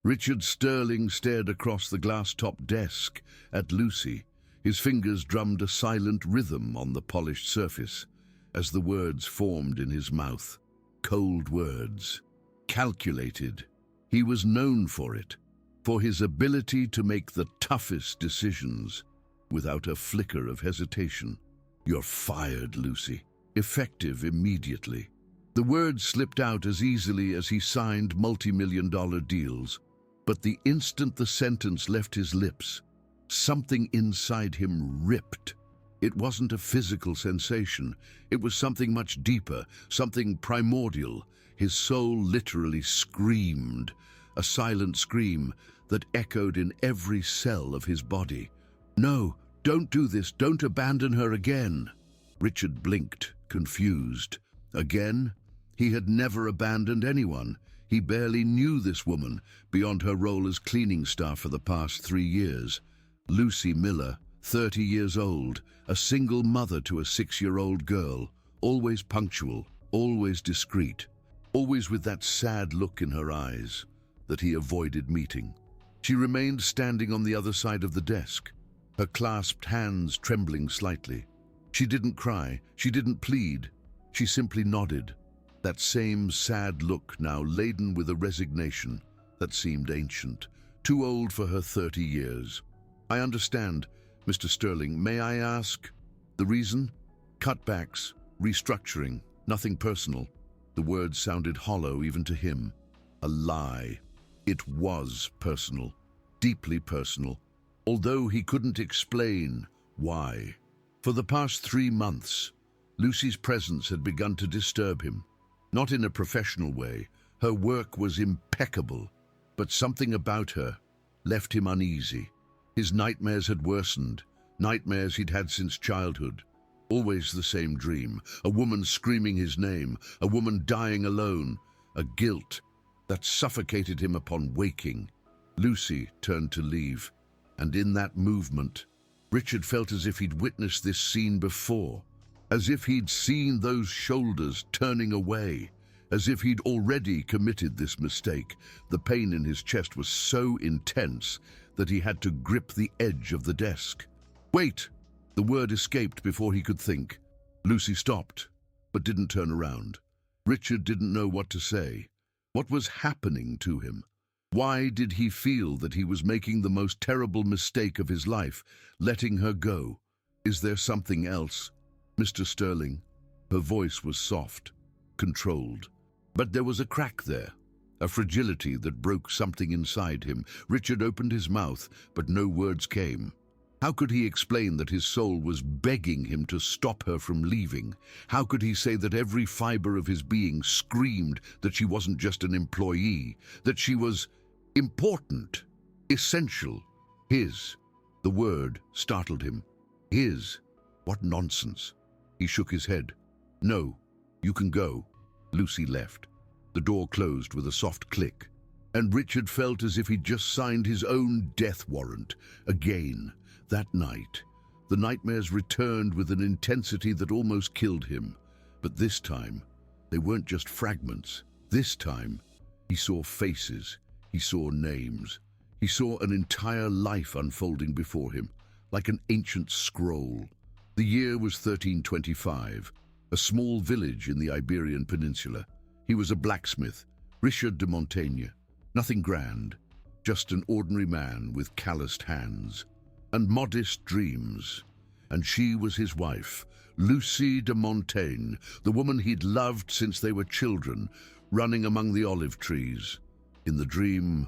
Richard Sterling stared across the glass-topped desk at Lucy. His fingers drummed a silent rhythm on the polished surface as the words formed in his mouth. Cold words. Calculated. He was known for it, for his ability to make the toughest decisions without a flicker of hesitation. "You're fired, Lucy." Effective immediately. The words slipped out as easily as he signed multi-million-dollar deals, but the instant the sentence left his lips, something inside him ripped. It wasn't a physical sensation. It was something much deeper, something primordial. His soul literally screamed, a silent scream that echoed in every cell of his body. "No, don't do this. Don't abandon her again." Richard blinked, confused. Again? He had never abandoned anyone. He barely knew this woman, beyond her role as cleaning staff for the past 3 years. Lucy Miller, 30 years old, a single mother to a 6-year-old girl, always punctual, always discreet, always with that sad look in her eyes that he avoided meeting. She remained standing on the other side of the desk, her clasped hands trembling slightly. She didn't cry, she didn't plead, she simply nodded, that same sad look now laden with a resignation that seemed ancient, too old for her 30 years. "I understand, Mr. Sterling. May I ask?" "The reason?" "Cutbacks, restructuring, nothing personal." The words sounded hollow even to him. A lie. It was personal, deeply personal, although he couldn't explain why. For the past 3 months, Lucy's presence had begun to disturb him. Not in a professional way. Her work was impeccable, but something about her left him uneasy. His nightmares had worsened, nightmares he'd had since childhood. Always the same dream, a woman screaming his name, a woman dying alone, a guilt that suffocated him upon waking. Lucy turned to leave, and in that movement, Richard felt as if he'd witnessed this scene before, as if he'd seen those shoulders turning away, as if he'd already committed this mistake. The pain in his chest was so intense that he had to grip the edge of the desk. "Wait!" The word escaped before he could think. Lucy stopped, but didn't turn around. Richard didn't know what to say. What was happening to him? Why did he feel that he was making the most terrible mistake of his life, letting her go? Is there something else? "Mr. Sterling." Her voice was soft, controlled. But there was a crack there, a fragility that broke something inside him. Richard opened his mouth, but no words came. How could he explain that his soul was begging him to stop her from leaving? How could he say that every fiber of his being screamed that she wasn't just an employee, that she was important, essential, his? The word startled him. His? What nonsense. He shook his head. "No, you can go." Lucy left. The door closed with a soft click, and Richard felt as if he'd just signed his own death warrant. Again, that night, the nightmares returned with an intensity that almost killed him. But this time, they weren't just fragments. This time, he saw faces, he saw names, he saw an entire life unfolding before him, like an ancient scroll. The year was 1325, a small village in the Iberian Peninsula. He was a blacksmith, Richard de Montaigne. Nothing grand, just an ordinary man with calloused hands and modest dreams. And she was his wife, Lucy de Montaigne, the woman he'd loved since they were children, running among the olive trees. In the dream,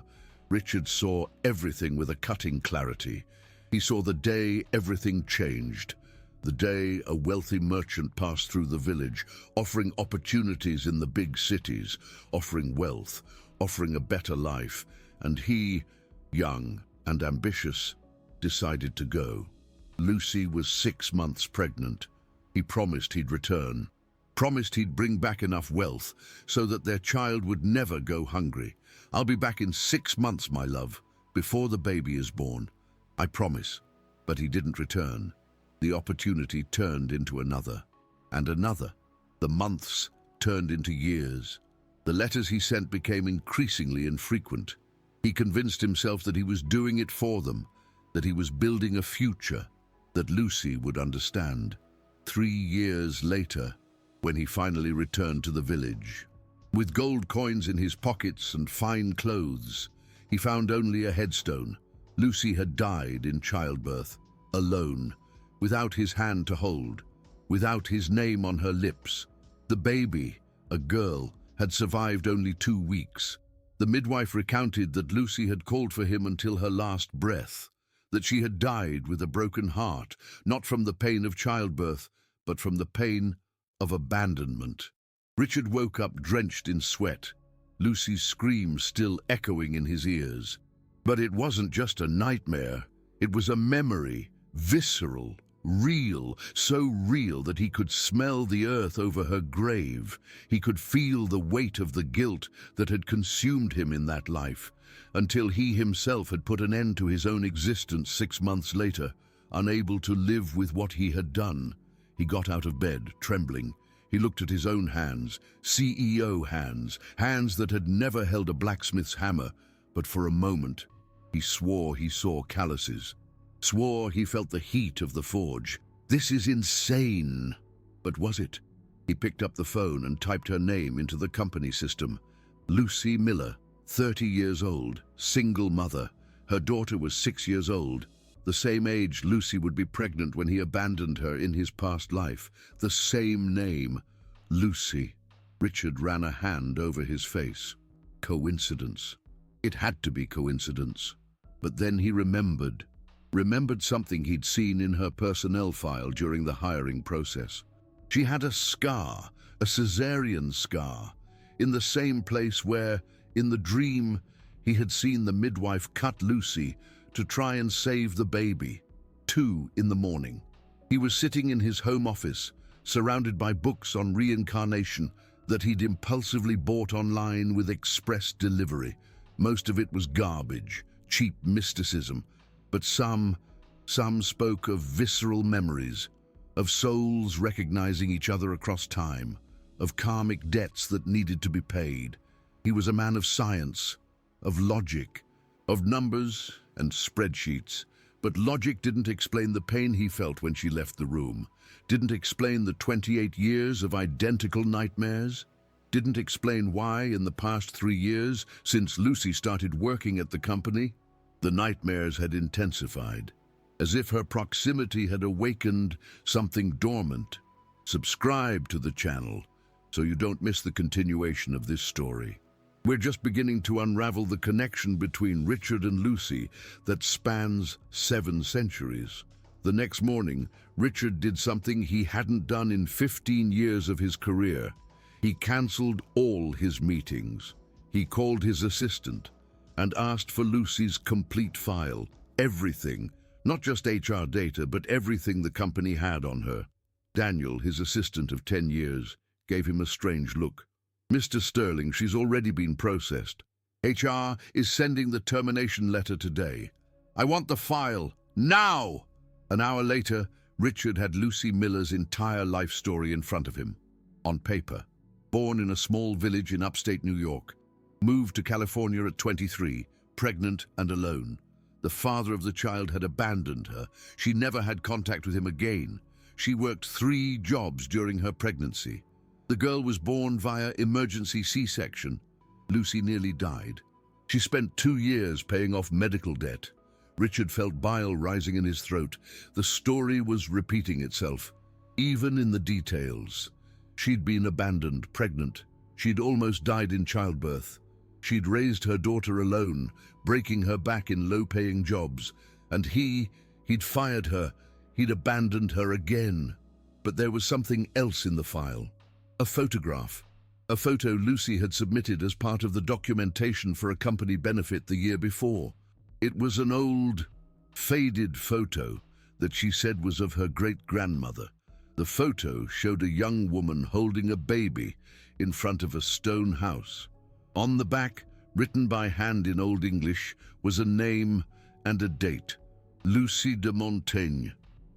Richard saw everything with a cutting clarity. He saw the day everything changed. The day a wealthy merchant passed through the village, offering opportunities in the big cities, offering wealth, offering a better life, and he, young and ambitious, decided to go. Lucy was 6 months pregnant. He promised he'd return, promised he'd bring back enough wealth so that their child would never go hungry. "I'll be back in 6 months, my love, before the baby is born. I promise." But he didn't return. The opportunity turned into another, and another. The months turned into years. The letters he sent became increasingly infrequent. He convinced himself that he was doing it for them, that he was building a future that Lucy would understand. 3 years later, when he finally returned to the village, with gold coins in his pockets and fine clothes, he found only a headstone. Lucy had died in childbirth, alone, without his hand to hold, without his name on her lips. The baby, a girl, had survived only 2 weeks. The midwife recounted that Lucy had called for him until her last breath, that she had died with a broken heart, not from the pain of childbirth, but from the pain of abandonment. Richard woke up drenched in sweat, Lucy's screams still echoing in his ears. But it wasn't just a nightmare, it was a memory, visceral, real, so real that he could smell the earth over her grave. He could feel the weight of the guilt that had consumed him in that life, until he himself had put an end to his own existence 6 months later, unable to live with what he had done. He got out of bed, trembling. He looked at his own hands, CEO hands, hands that had never held a blacksmith's hammer, but for a moment he swore he saw calluses. Swore he felt the heat of the forge. This is insane. But was it? He picked up the phone and typed her name into the company system. Lucy Miller, 30 years old, single mother. Her daughter was 6 years old, the same age Lucy would be pregnant when he abandoned her in his past life. The same name, Lucy. Richard ran a hand over his face. Coincidence. It had to be coincidence. But then he remembered something he'd seen in her personnel file during the hiring process. She had a scar, a cesarean scar, in the same place where, in the dream, he had seen the midwife cut Lucy to try and save the baby. 2 in the morning. He was sitting in his home office, surrounded by books on reincarnation that he'd impulsively bought online with express delivery. Most of it was garbage, cheap mysticism, but some spoke of visceral memories, of souls recognizing each other across time, of karmic debts that needed to be paid. He was a man of science, of logic, of numbers and spreadsheets, but logic didn't explain the pain he felt when she left the room, didn't explain the 28 years of identical nightmares, didn't explain why in the past 3 years, since Lucy started working at the company, the nightmares had intensified, as if her proximity had awakened something dormant. Subscribe to the channel so you don't miss the continuation of this story. We're just beginning to unravel the connection between Richard and Lucy that spans 7 centuries. The next morning, Richard did something he hadn't done in 15 years of his career. He cancelled all his meetings. He called his assistant and asked for Lucy's complete file, everything, not just HR data, but everything the company had on her. Daniel, his assistant of 10 years, gave him a strange look. "Mr. Sterling, she's already been processed. HR is sending the termination letter today. I want the file, now!" An hour later, Richard had Lucy Miller's entire life story in front of him. On paper, born in a small village in upstate New York, moved to California at 23, pregnant and alone. The father of the child had abandoned her. She never had contact with him again. She worked 3 jobs during her pregnancy. The girl was born via emergency C-section. Lucy nearly died. She spent 2 years paying off medical debt. Richard felt bile rising in his throat. The story was repeating itself, even in the details. She'd been abandoned, pregnant. She'd almost died in childbirth. She'd raised her daughter alone, breaking her back in low-paying jobs. And he'd fired her. He'd abandoned her again. But there was something else in the file. A photograph. A photo Lucy had submitted as part of the documentation for a company benefit the year before. It was an old, faded photo that she said was of her great-grandmother. The photo showed a young woman holding a baby in front of a stone house. On the back, written by hand in Old English, was a name and a date. Lucy de Montaigne,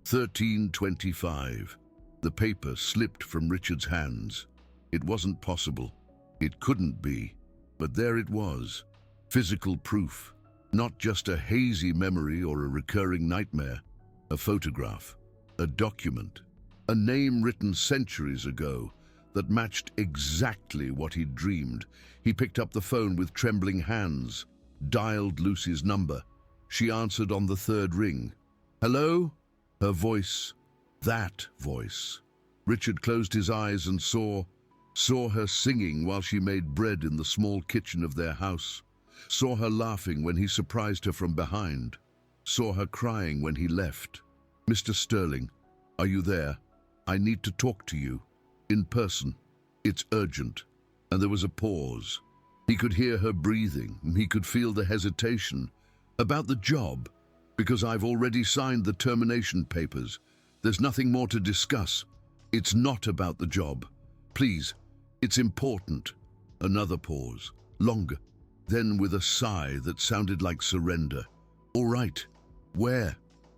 1325. The paper slipped from Richard's hands. It wasn't possible. It couldn't be. But there it was. Physical proof, not just a hazy memory or a recurring nightmare. A photograph, a document, a name written centuries ago that matched exactly what he'd dreamed. He picked up the phone with trembling hands, dialed Lucy's number. She answered on the third ring. "Hello?" Her voice, that voice. Richard closed his eyes and saw her singing while she made bread in the small kitchen of their house. Saw her laughing when he surprised her from behind. Saw her crying when he left. "Mr. Sterling, are you there? I need to talk to you. In person. It's urgent." And there was a pause. He could hear her breathing. He could feel the hesitation. "About the job? Because I've already signed the termination papers. There's nothing more to discuss. It's not about the job. Please, it's important." Another pause. Longer. Then with a sigh that sounded like surrender. "All right. Where?"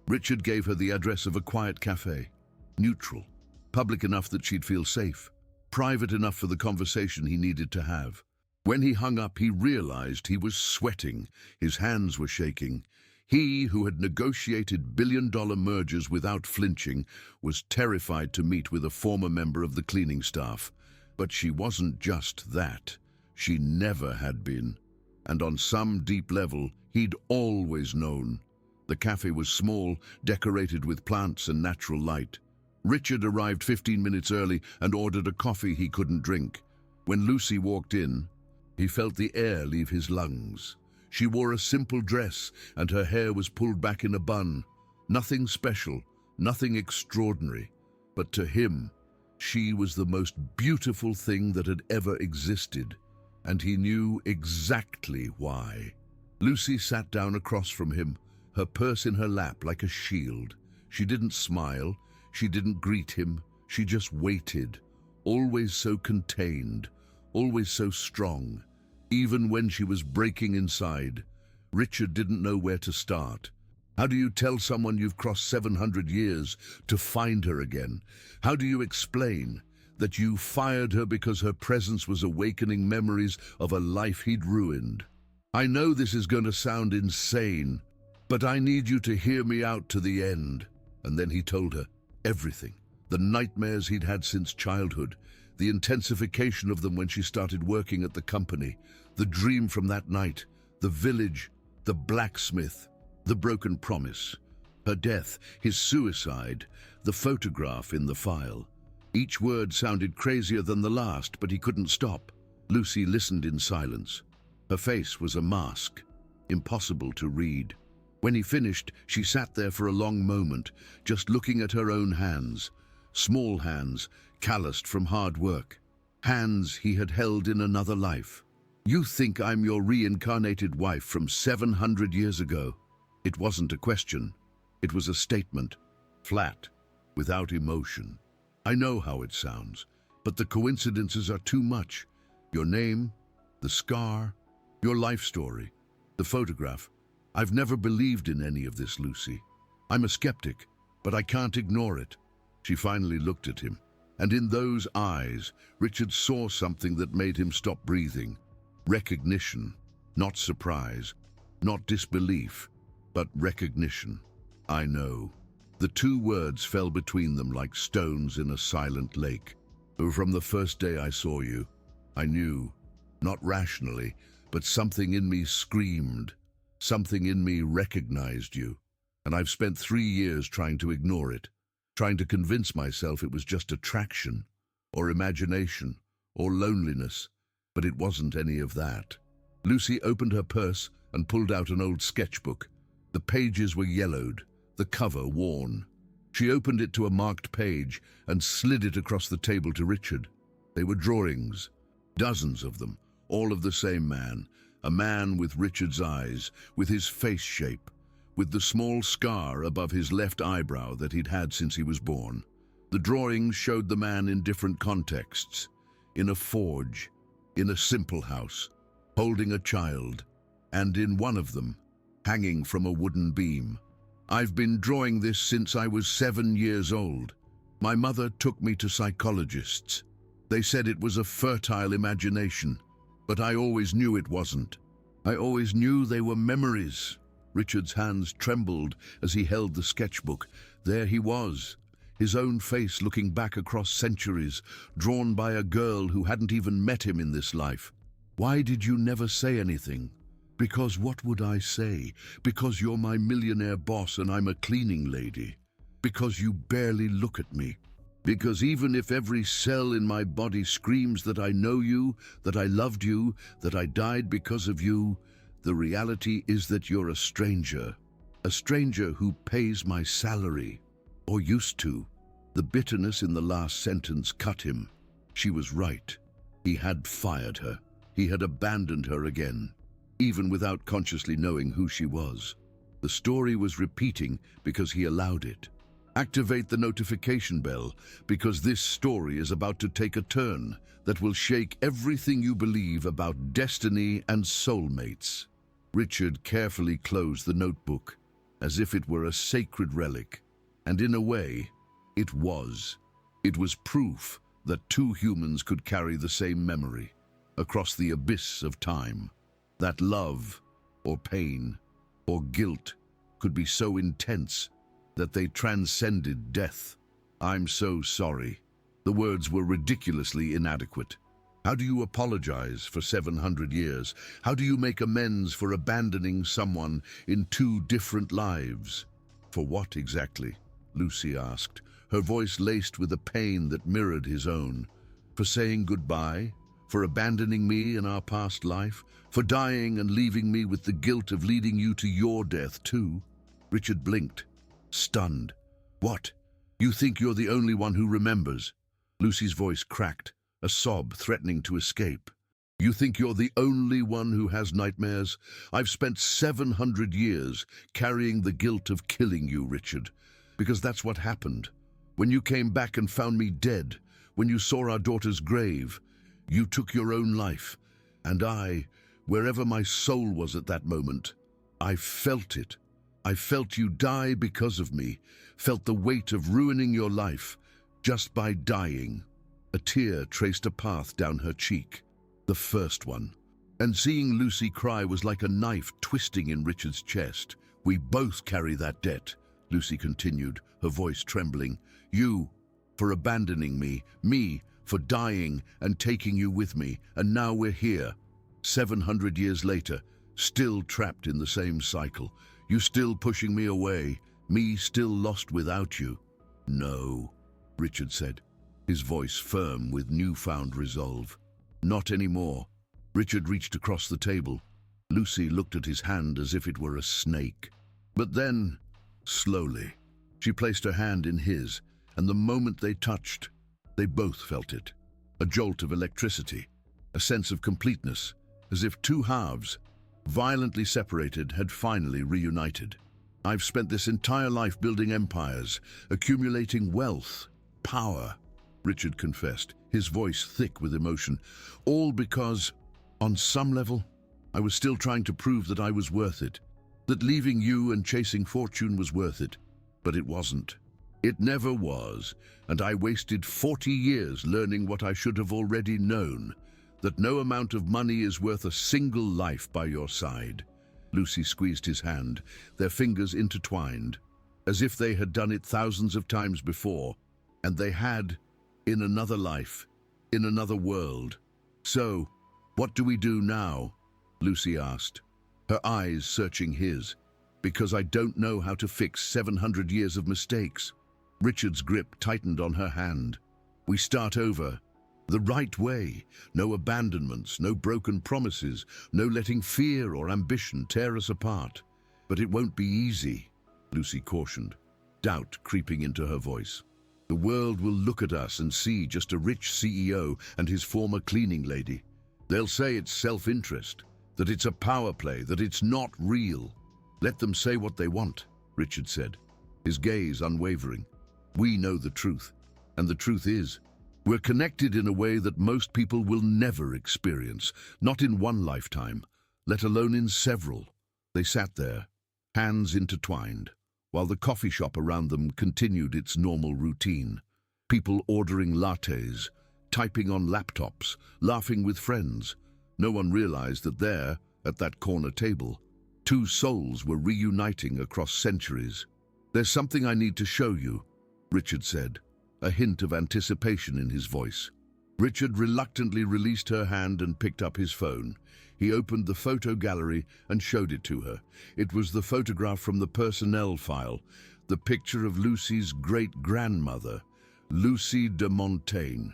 Richard gave her the address of a quiet cafe. Neutral. Public enough that she'd feel safe. Private enough for the conversation he needed to have. When he hung up, he realized he was sweating. His hands were shaking. He, who had negotiated billion-dollar mergers without flinching, was terrified to meet with a former member of the cleaning staff. But she wasn't just that. She never had been. And on some deep level, he'd always known. The cafe was small, decorated with plants and natural light. Richard arrived 15 minutes early and ordered a coffee he couldn't drink. When Lucy walked in, he felt the air leave his lungs. She wore a simple dress and her hair was pulled back in a bun. Nothing special, nothing extraordinary. But to him, she was the most beautiful thing that had ever existed. And he knew exactly why. Lucy sat down across from him, her purse in her lap like a shield. She didn't smile, she didn't greet him, she just waited, always so contained, always so strong. Even when she was breaking inside, Richard didn't know where to start. How do you tell someone you've crossed 700 years to find her again? How do you explain that you fired her because her presence was awakening memories of a life he'd ruined? "I know this is going to sound insane, but I need you to hear me out to the end." And then he told her everything. The nightmares he'd had since childhood, the intensification of them when she started working at the company, the dream from that night, the village, the blacksmith, the broken promise, her death, his suicide, the photograph in the file. Each word sounded crazier than the last, but he couldn't stop. Lucy listened in silence. Her face was a mask, impossible to read. When he finished, she sat there for a long moment, just looking at her own hands. Small hands, calloused from hard work. Hands he had held in another life. "You think I'm your reincarnated wife from 700 years ago?" It wasn't a question. It was a statement. Flat, without emotion. "I know how it sounds, but the coincidences are too much. Your name, the scar, your life story, the photograph. I've never believed in any of this, Lucy. I'm a skeptic, but I can't ignore it." She finally looked at him, and in those eyes, Richard saw something that made him stop breathing. Recognition, not surprise, not disbelief, but recognition. "I know." The two words fell between them like stones in a silent lake. "From the first day I saw you, I knew, not rationally, but something in me screamed. Something in me recognized you. And I've spent 3 years trying to ignore it, trying to convince myself it was just attraction, or imagination, or loneliness, but it wasn't any of that." Lucy opened her purse and pulled out an old sketchbook. The pages were yellowed, the cover worn. She opened it to a marked page and slid it across the table to Richard. They were drawings, dozens of them, all of the same man, a man with Richard's eyes, with his face shape, with the small scar above his left eyebrow that he'd had since he was born. The drawings showed the man in different contexts, in a forge, in a simple house, holding a child, and in one of them, hanging from a wooden beam. "I've been drawing this since I was 7 years old. My mother took me to psychologists. They said it was a fertile imagination, but I always knew it wasn't. I always knew they were memories. Richard's hands trembled as he held the sketchbook. There he was, his own face looking back across centuries, drawn by a girl who hadn't even met him in this life. Why did you never say anything? Because what would I say? Because you're my millionaire boss and I'm a cleaning lady. Because you barely look at me. Because even if every cell in my body screams that I know you, that I loved you, that I died because of you, the reality is that you're a stranger who pays my salary, or used to. The bitterness in the last sentence cut him. She was right. He had fired her. He had abandoned her again, even without consciously knowing who she was. The story was repeating because he allowed it. Activate the notification bell, because this story is about to take a turn that will shake everything you believe about destiny and soulmates. Richard carefully closed the notebook, as if it were a sacred relic. And in a way, it was. It was proof that two humans could carry the same memory across the abyss of time. That love, or pain, or guilt could be so intense that they transcended death. I'm so sorry. The words were ridiculously inadequate. How do you apologize for 700 years? How do you make amends for abandoning someone in two different lives? For what exactly? Lucy asked, her voice laced with a pain that mirrored his own. For saying goodbye? For abandoning me in our past life? For dying and leaving me with the guilt of leading you to your death too? Richard blinked, stunned. What? You think you're the only one who remembers? Lucy's voice cracked, a sob threatening to escape. You think you're the only one who has nightmares? I've spent 700 years carrying the guilt of killing you, Richard, because that's what happened. When you came back and found me dead, when you saw our daughter's grave, you took your own life. And I, wherever my soul was at that moment, I felt it. I felt you die because of me, felt the weight of ruining your life just by dying. A tear traced a path down her cheek, the first one. And seeing Lucy cry was like a knife twisting in Richard's chest. We both carry that debt, Lucy continued, her voice trembling. You, for abandoning me for dying and taking you with me, and now we're here, 700 years later, still trapped in the same cycle. You still pushing me away, me still lost without you. No, Richard said, his voice firm with newfound resolve. Not anymore. Richard reached across the table. Lucy looked at his hand as if it were a snake. But then, slowly, she placed her hand in his, and the moment they touched, they both felt it. A jolt of electricity, a sense of completeness, as if two halves, violently separated, had finally reunited. I've spent this entire life building empires, accumulating wealth, power, Richard confessed, his voice thick with emotion, all because, on some level, I was still trying to prove that I was worth it, that leaving you and chasing fortune was worth it. But it wasn't. It never was, and I wasted 40 years learning what I should have already known, that no amount of money is worth a single life by your side. Lucy squeezed his hand, their fingers intertwined, as if they had done it thousands of times before, and they had, in another life, in another world. So, what do we do now? Lucy asked, her eyes searching his. Because I don't know how to fix 700 years of mistakes. Richard's grip tightened on her hand. We start over. The right way. No abandonments, no broken promises, no letting fear or ambition tear us apart. But it won't be easy, Lucy cautioned, doubt creeping into her voice. The world will look at us and see just a rich CEO and his former cleaning lady. They'll say it's self-interest, that it's a power play, that it's not real. Let them say what they want, Richard said, his gaze unwavering. We know the truth, and the truth is, we're connected in a way that most people will never experience, not in one lifetime, let alone in several. They sat there, hands intertwined, while the coffee shop around them continued its normal routine. People ordering lattes, typing on laptops, laughing with friends. No one realized that there, At that corner table, two souls were reuniting across centuries. "There's something I need to show you," Richard said, a hint of anticipation in his voice. Richard reluctantly released her hand and picked up his phone. He opened the photo gallery and showed it to her. It was the photograph from the personnel file, the picture of Lucy's great-grandmother, Lucy de Montaigne.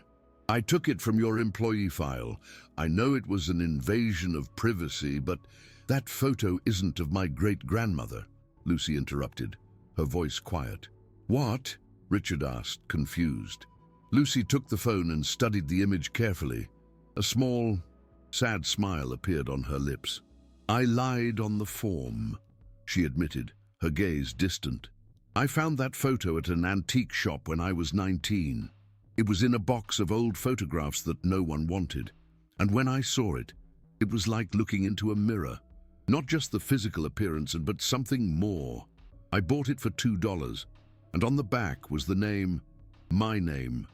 "I took it from your employee file. I know it was an invasion of privacy, but that photo isn't of my great-grandmother," Lucy interrupted, her voice quiet. "What?" Richard asked, confused. Lucy took the phone and studied the image carefully. A small, sad smile appeared on her lips. "I lied on the form," she admitted, her gaze distant. "I found that photo at an antique shop when I was 19. It was in a box of old photographs that no one wanted. And when I saw it, it was like looking into a mirror. Not just the physical appearance, but something more. I bought it for $2, and on the back was the name, my name,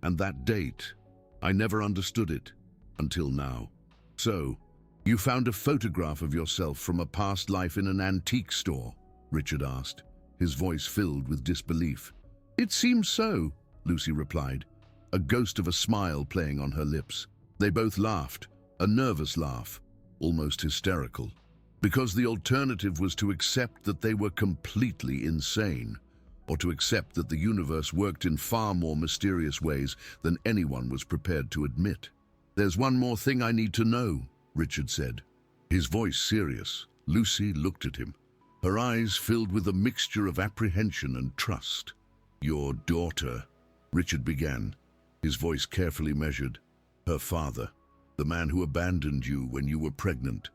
and that date. I never understood it, until now." "So, you found a photograph of yourself from a past life in an antique store?" Richard asked, his voice filled with disbelief. "It seems so," Lucy replied, a ghost of a smile playing on her lips. They both laughed, a nervous laugh, almost hysterical, because the alternative was to accept that they were completely insane, or to accept that the universe worked in far more mysterious ways than anyone was prepared to admit. "There's one more thing I need to know," Richard said, his voice serious. Lucy looked at him, her eyes filled with a mixture of apprehension and trust. "Your daughter," Richard began, his voice carefully measured. "Her father, the man who abandoned you when you were pregnant.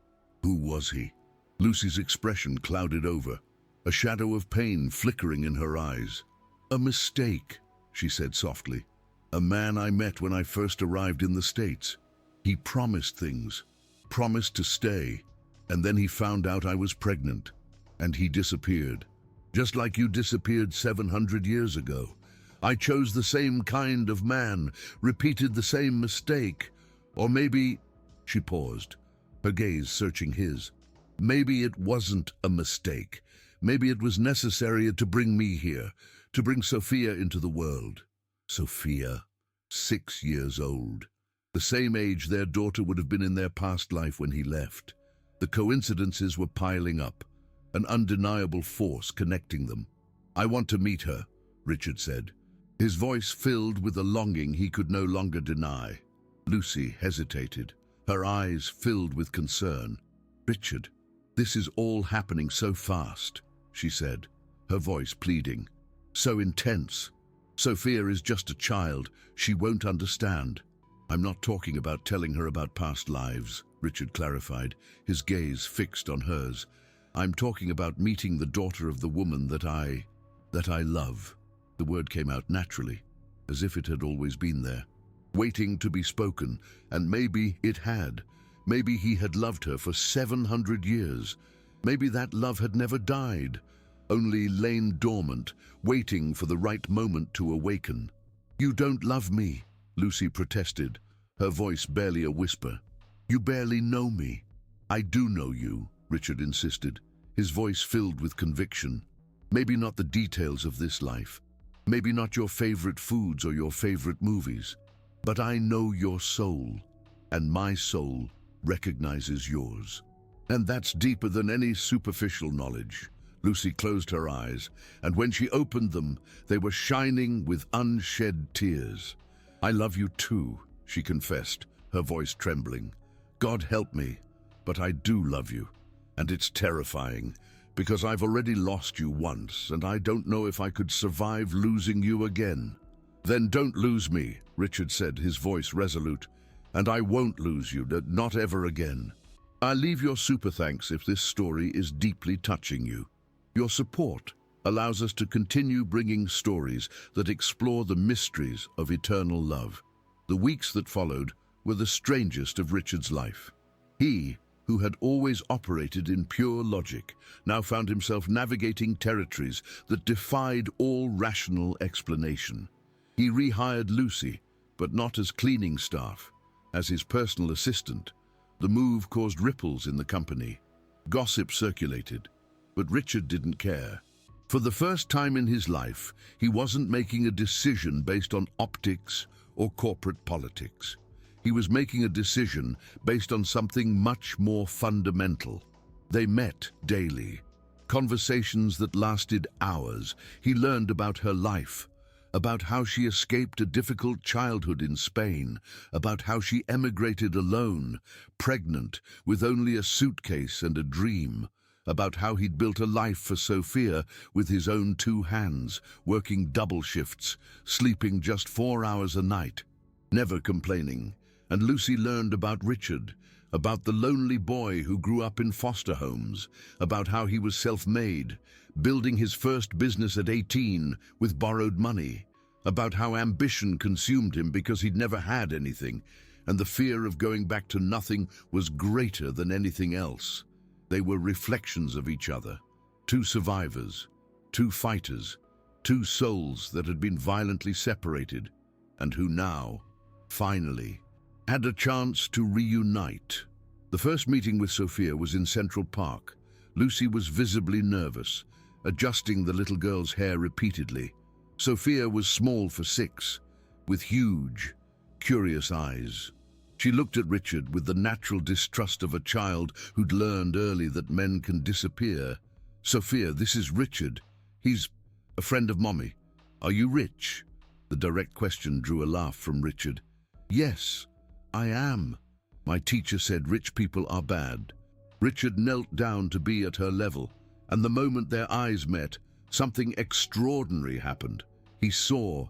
Who was he?" Lucy's expression clouded over, a shadow of pain flickering in her eyes. "A mistake," she said softly. "A man I met when I first arrived in the States. He promised things, promised to stay, and then he found out I was pregnant, and he disappeared. Just like you disappeared 700 years ago. I chose the same kind of man, repeated the same mistake. Or maybe," she paused, her gaze searching his, "maybe it wasn't a mistake. Maybe it was necessary to bring me here, to bring Sophia into the world." Sophia, 6 years old, the same age their daughter would have been in their past life when he left. The coincidences were piling up, an undeniable force connecting them. "I want to meet her," Richard said, his voice filled with a longing he could no longer deny. Lucy hesitated, her eyes filled with concern. "Richard, this is all happening so fast," she said, her voice pleading. "So intense. Sophia is just a child. She won't understand." "I'm not talking about telling her about past lives," Richard clarified, his gaze fixed on hers. "I'm talking about meeting the daughter of the woman that I love." The word came out naturally, as if it had always been there, waiting to be spoken, and maybe it had. Maybe he had loved her for 700 years. Maybe that love had never died, only lain dormant, waiting for the right moment to awaken. "You don't love me," Lucy protested, her voice barely a whisper. "You barely know me." "I do know you," Richard insisted, his voice filled with conviction. "Maybe not the details of this life, maybe not your favorite foods or your favorite movies, but I know your soul, and my soul recognizes yours. And that's deeper than any superficial knowledge." Lucy closed her eyes, and when she opened them, they were shining with unshed tears. "I love you too," she confessed, her voice trembling. "God help me, but I do love you, and it's terrifying, because I've already lost you once, and I don't know if I could survive losing you again." "Then don't lose me," Richard said, his voice resolute, "and I won't lose you, not ever again. I'll leave your super thanks if this story is deeply touching you. Your support allows us to continue bringing stories that explore the mysteries of eternal love." The weeks that followed were the strangest of Richard's life. He, who had always operated in pure logic, now found himself navigating territories that defied all rational explanation. He rehired Lucy, but not as cleaning staff, as his personal assistant, The move caused ripples in the company. Gossip circulated, but Richard didn't care. For the first time in his life, he wasn't making a decision based on optics or corporate politics. He was making a decision based on something much more fundamental. They met daily. Conversations that lasted hours. He learned about her life, about how she escaped a difficult childhood in Spain, about how she emigrated alone, pregnant, with only a suitcase and a dream, about how he'd built a life for Sophia with his own 2 hands, working double shifts, sleeping just 4 hours a night, never complaining. And Lucy learned about Richard, about the lonely boy who grew up in foster homes, about how he was self-made, building his first business at 18 with borrowed money, about how ambition consumed him because he'd never had anything, and the fear of going back to nothing was greater than anything else. They were reflections of each other, 2 survivors, 2 fighters, 2 souls that had been violently separated, and who now, finally, had a chance to reunite. The first meeting with Sophia was in Central Park. Lucy was visibly nervous, adjusting the little girl's hair repeatedly. Sophia was small for 6, with huge, curious eyes. She looked at Richard with the natural distrust of a child who'd learned early that men can disappear. "Sophia, this is Richard. He's a friend of Mommy. Are you rich?" The direct question drew a laugh from Richard. "Yes, I am. My teacher said rich people are bad." Richard knelt down to be at her level, and the moment their eyes met, something extraordinary happened. He saw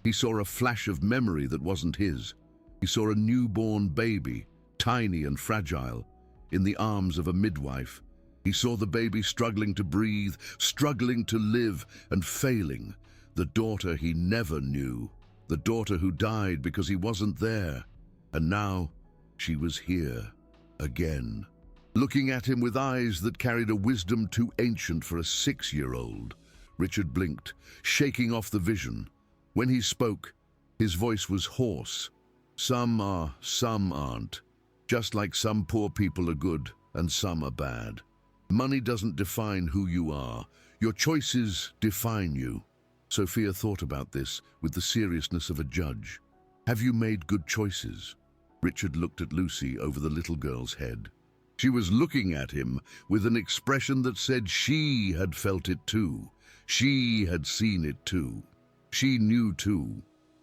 a flash of memory that wasn't his. He saw a newborn baby, tiny and fragile, in the arms of a midwife. He saw the baby struggling to breathe, struggling to live, and failing. The daughter he never knew, the daughter who died because he wasn't there. And now, she was here, again, looking at him with eyes that carried a wisdom too ancient for a 6-year-old. Richard blinked, shaking off the vision. When he spoke, his voice was hoarse. "Some are, some aren't. Just like some poor people are good and some are bad. Money doesn't define who you are. Your choices define you." Sophia thought about this with the seriousness of a judge. "Have you made good choices?" Richard looked at Lucy over the little girl's head. She was looking at him with an expression that said she had felt it too. She had seen it too. She knew too.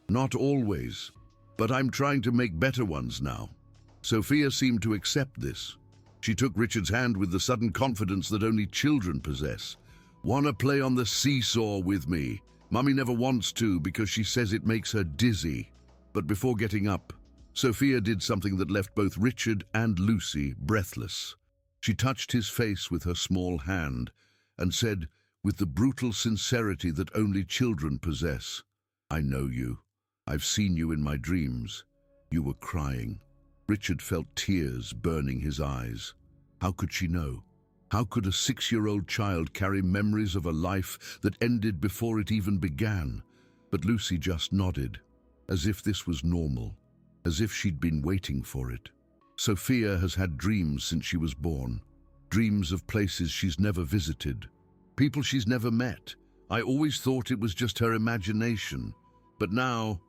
"Not always, but I'm trying to make better ones now." Sophia seemed to accept this. She took Richard's hand with the sudden confidence that only children possess. "Wanna play on the seesaw with me? Mummy never wants to because she says it makes her dizzy." But before getting up, Sophia did something that left both Richard and Lucy breathless. She touched his face with her small hand and said, with the brutal sincerity that only children possess, "I know you. I've seen you in my dreams. You were crying." Richard felt tears burning his eyes. How could she know? How could a 6-year-old child carry memories of a life that ended before it even began? But Lucy just nodded, as if this was normal, as if she'd been waiting for it. Sophia has had dreams since she was born, dreams of places she's never visited, people she's never met. I always thought it was just her imagination, but now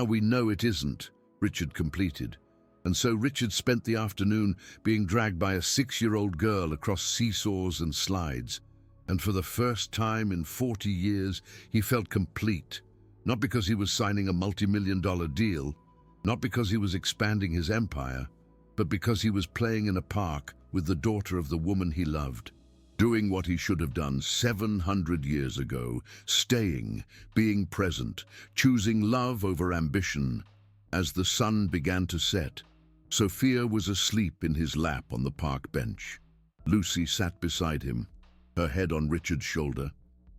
we know it isn't, Richard completed. And so Richard spent the afternoon being dragged by a 6-year-old girl across seesaws and slides. And for the first time in 40 years, he felt complete. Not because he was signing a multi-million-dollar deal, not because he was expanding his empire, but because he was playing in a park with the daughter of the woman he loved. Doing what he should have done 700 years ago, staying, being present, choosing love over ambition. As the sun began to set, Sophia was asleep in his lap on the park bench. Lucy sat beside him, her head on Richard's shoulder,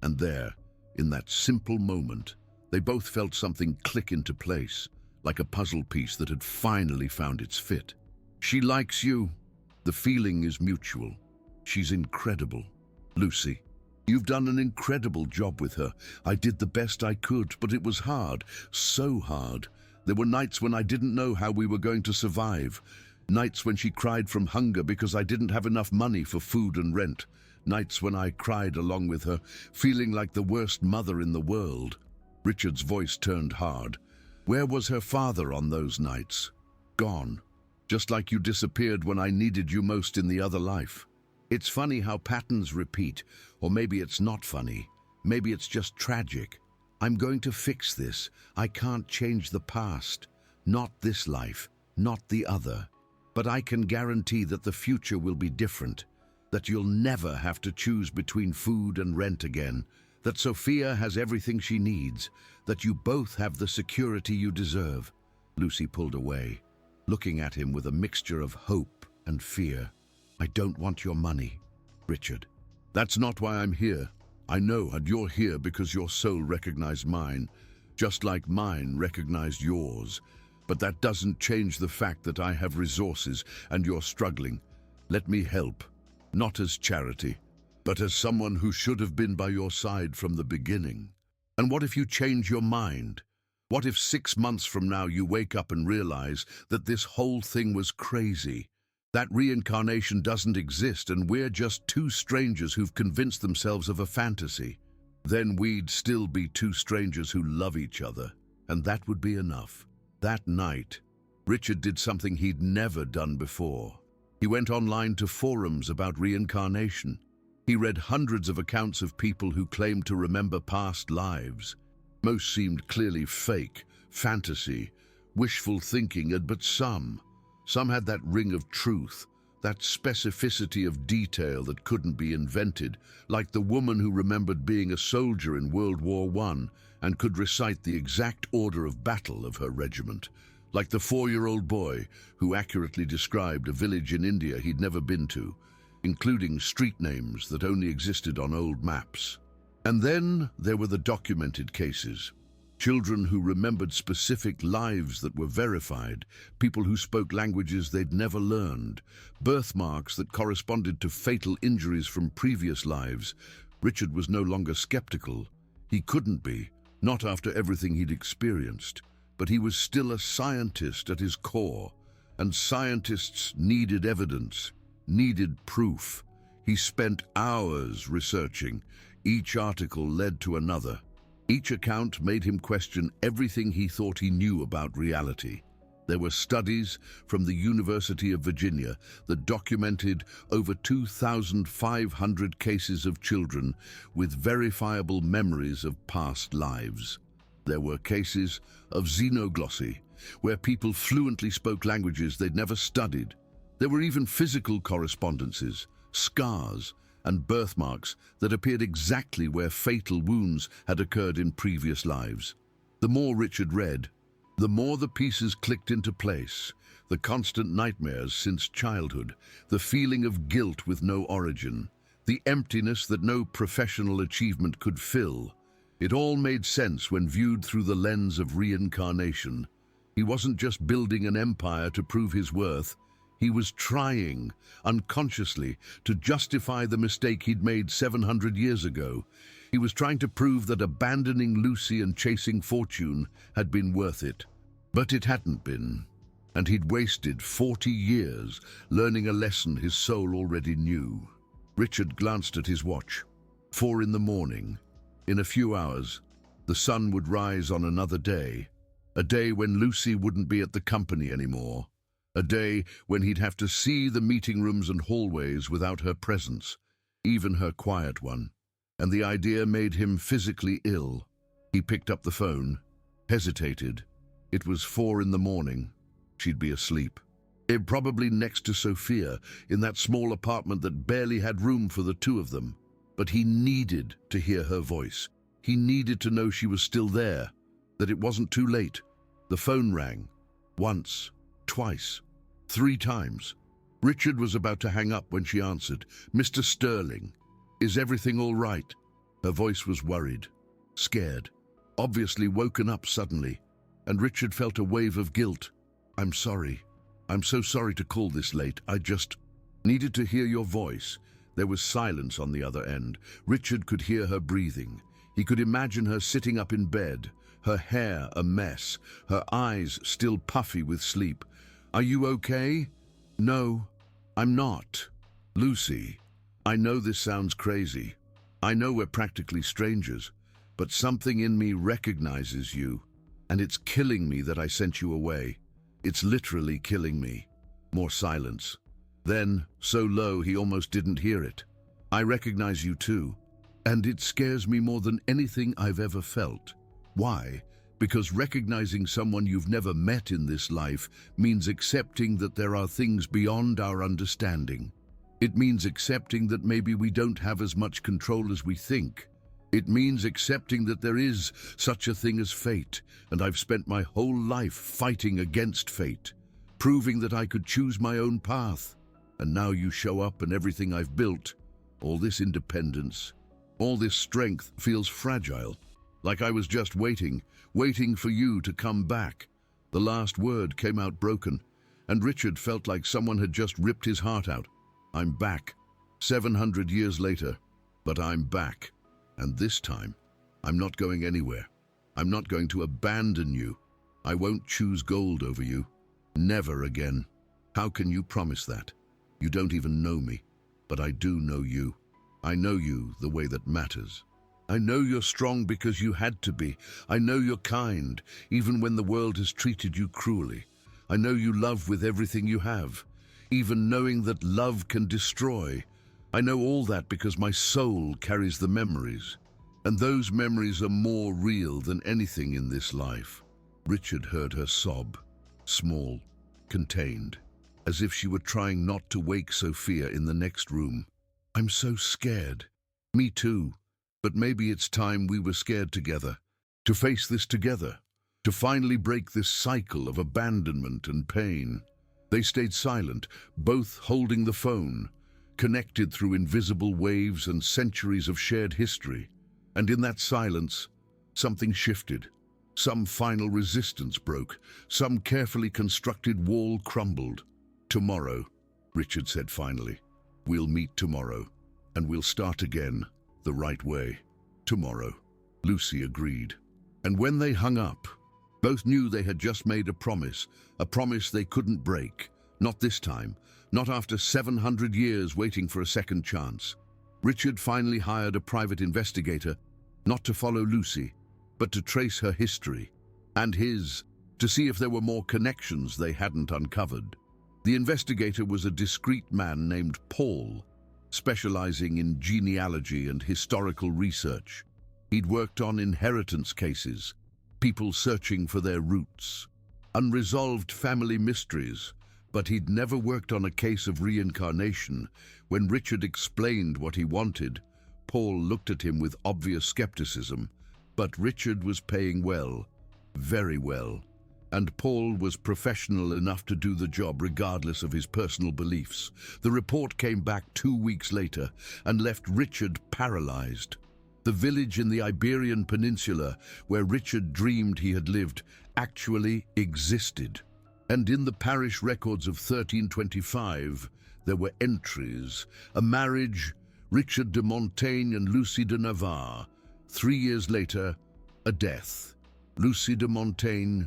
and there, in that simple moment, they both felt something click into place, like a puzzle piece that had finally found its fit. "She likes you. The feeling is mutual. She's incredible. Lucy, you've done an incredible job with her. I did the best I could, but it was hard, so hard. There were nights when I didn't know how we were going to survive. Nights when she cried from hunger because I didn't have enough money for food and rent. Nights when I cried along with her, feeling like the worst mother in the world. Richard's voice turned hard. Where was her father on those nights? Gone. Just like you disappeared when I needed you most in the other life. It's funny how patterns repeat, or maybe it's not funny. Maybe it's just tragic. I'm going to fix this. I can't change the past. Not this life, not the other. But I can guarantee that the future will be different. That you'll never have to choose between food and rent again. That Sophia has everything she needs. That you both have the security you deserve. Lucy pulled away, looking at him with a mixture of hope and fear. I don't want your money, Richard. That's not why I'm here. I know, and you're here because your soul recognized mine, just like mine recognized yours. But that doesn't change the fact that I have resources and you're struggling. Let me help, not as charity, but as someone who should have been by your side from the beginning. And what if you change your mind? What if 6 months from now you wake up and realize that this whole thing was crazy? That reincarnation doesn't exist and we're just two strangers who've convinced themselves of a fantasy. Then we'd still be two strangers who love each other, and that would be enough. That night, Richard did something he'd never done before. He went online to forums about reincarnation. He read hundreds of accounts of people who claimed to remember past lives. Most seemed clearly fake, fantasy, wishful thinking, but some had that ring of truth, that specificity of detail that couldn't be invented, like the woman who remembered being a soldier in World War I and could recite the exact order of battle of her regiment, like the 4-year-old boy who accurately described a village in India he'd never been to, including street names that only existed on old maps. And then there were the documented cases. Children who remembered specific lives that were verified, people who spoke languages they'd never learned, birthmarks that corresponded to fatal injuries from previous lives. Richard was no longer skeptical. He couldn't be, not after everything he'd experienced. But he was still a scientist at his core, and scientists needed evidence, needed proof. He spent hours researching. Each article led to another. Each account made him question everything he thought he knew about reality. There were studies from the University of Virginia that documented over 2,500 cases of children with verifiable memories of past lives. There were cases of xenoglossy, where people fluently spoke languages they'd never studied. There were even physical correspondences, scars, and birthmarks that appeared exactly where fatal wounds had occurred in previous lives. The more Richard read, the more the pieces clicked into place. The constant nightmares since childhood, the feeling of guilt with no origin, the emptiness that no professional achievement could fill. It all made sense when viewed through the lens of reincarnation. He wasn't just building an empire to prove his worth. He was trying, unconsciously, to justify the mistake he'd made 700 years ago. He was trying to prove that abandoning Lucy and chasing fortune had been worth it. But it hadn't been. And he'd wasted 40 years learning a lesson his soul already knew. Richard glanced at his watch. 4 in the morning. In a few hours, the sun would rise on another day. A day when Lucy wouldn't be at the company anymore. A day when he'd have to see the meeting rooms and hallways without her presence, even her quiet one. And the idea made him physically ill. He picked up the phone, hesitated. It was 4 in the morning. She'd be asleep. Probably next to Sophia, in that small apartment that barely had room for the two of them. But he needed to hear her voice. He needed to know she was still there, that it wasn't too late. The phone rang. Once, twice, 3 times. Richard was about to hang up when she answered. "Mr. Sterling, is everything all right?" Her voice was worried, scared, obviously woken up suddenly, and Richard felt a wave of guilt. "I'm sorry. I'm so sorry to call this late. I just needed to hear your voice." There was silence on the other end. Richard could hear her breathing. He could imagine her sitting up in bed, her hair a mess, her eyes still puffy with sleep. "Are you okay?" No, I'm not. Lucy, I know this sounds crazy. I know we're practically strangers, but something in me recognizes you, and it's killing me that I sent you away. It's literally killing me. More silence. Then, so low he almost didn't hear it. I recognize you too, and it scares me more than anything I've ever felt. Why? Because recognizing someone you've never met in this life means accepting that there are things beyond our understanding. It means accepting that maybe we don't have as much control as we think. It means accepting that there is such a thing as fate, and I've spent my whole life fighting against fate, proving that I could choose my own path. And now you show up and everything I've built, all this independence, all this strength feels fragile. Like I was just waiting for you to come back. The last word came out broken, and Richard felt like someone had just ripped his heart out. I'm back, 700 years later, but I'm back. And this time, I'm not going anywhere. I'm not going to abandon you. I won't choose gold over you. Never again. How can you promise that? You don't even know me, but I do know you. I know you the way that matters. I know you're strong because you had to be. I know you're kind, even when the world has treated you cruelly. I know you love with everything you have, even knowing that love can destroy. I know all that because my soul carries the memories, and those memories are more real than anything in this life. Richard heard her sob, small, contained, as if she were trying not to wake Sophia in the next room. I'm so scared. Me too. But maybe it's time we were scared together, to face this together, to finally break this cycle of abandonment and pain. They stayed silent, both holding the phone, connected through invisible waves and centuries of shared history. And in that silence, something shifted. Some final resistance broke, some carefully constructed wall crumbled. Tomorrow, Richard said finally. We'll meet tomorrow, and we'll start again. The right way. Tomorrow. Lucy agreed. And when they hung up, both knew they had just made a promise they couldn't break. Not this time, not after 700 years waiting for a second chance. Richard finally hired a private investigator, not to follow Lucy, but to trace her history, and his, to see if there were more connections they hadn't uncovered. The investigator was a discreet man named Paul, specializing in genealogy and historical research. He'd worked on inheritance cases, people searching for their roots, unresolved family mysteries, but he'd never worked on a case of reincarnation. When Richard explained what he wanted, Paul looked at him with obvious skepticism, but Richard was paying well, very well, and Paul was professional enough to do the job regardless of his personal beliefs. The report came back 2 weeks later and left Richard paralyzed. The village in the Iberian Peninsula where Richard dreamed he had lived actually existed. And in the parish records of 1325, there were entries: a marriage, Richard de Montaigne and Lucy de Navarre. 3 years later, a death. Lucy de Montaigne,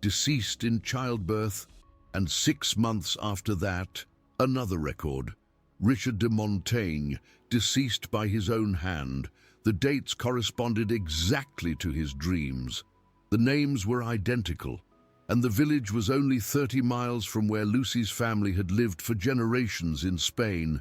deceased in childbirth, and 6 months after that, another record. Richard de Montaigne, deceased by his own hand. The dates corresponded exactly to his dreams. The names were identical, and the village was only 30 miles from where Lucy's family had lived for generations in Spain.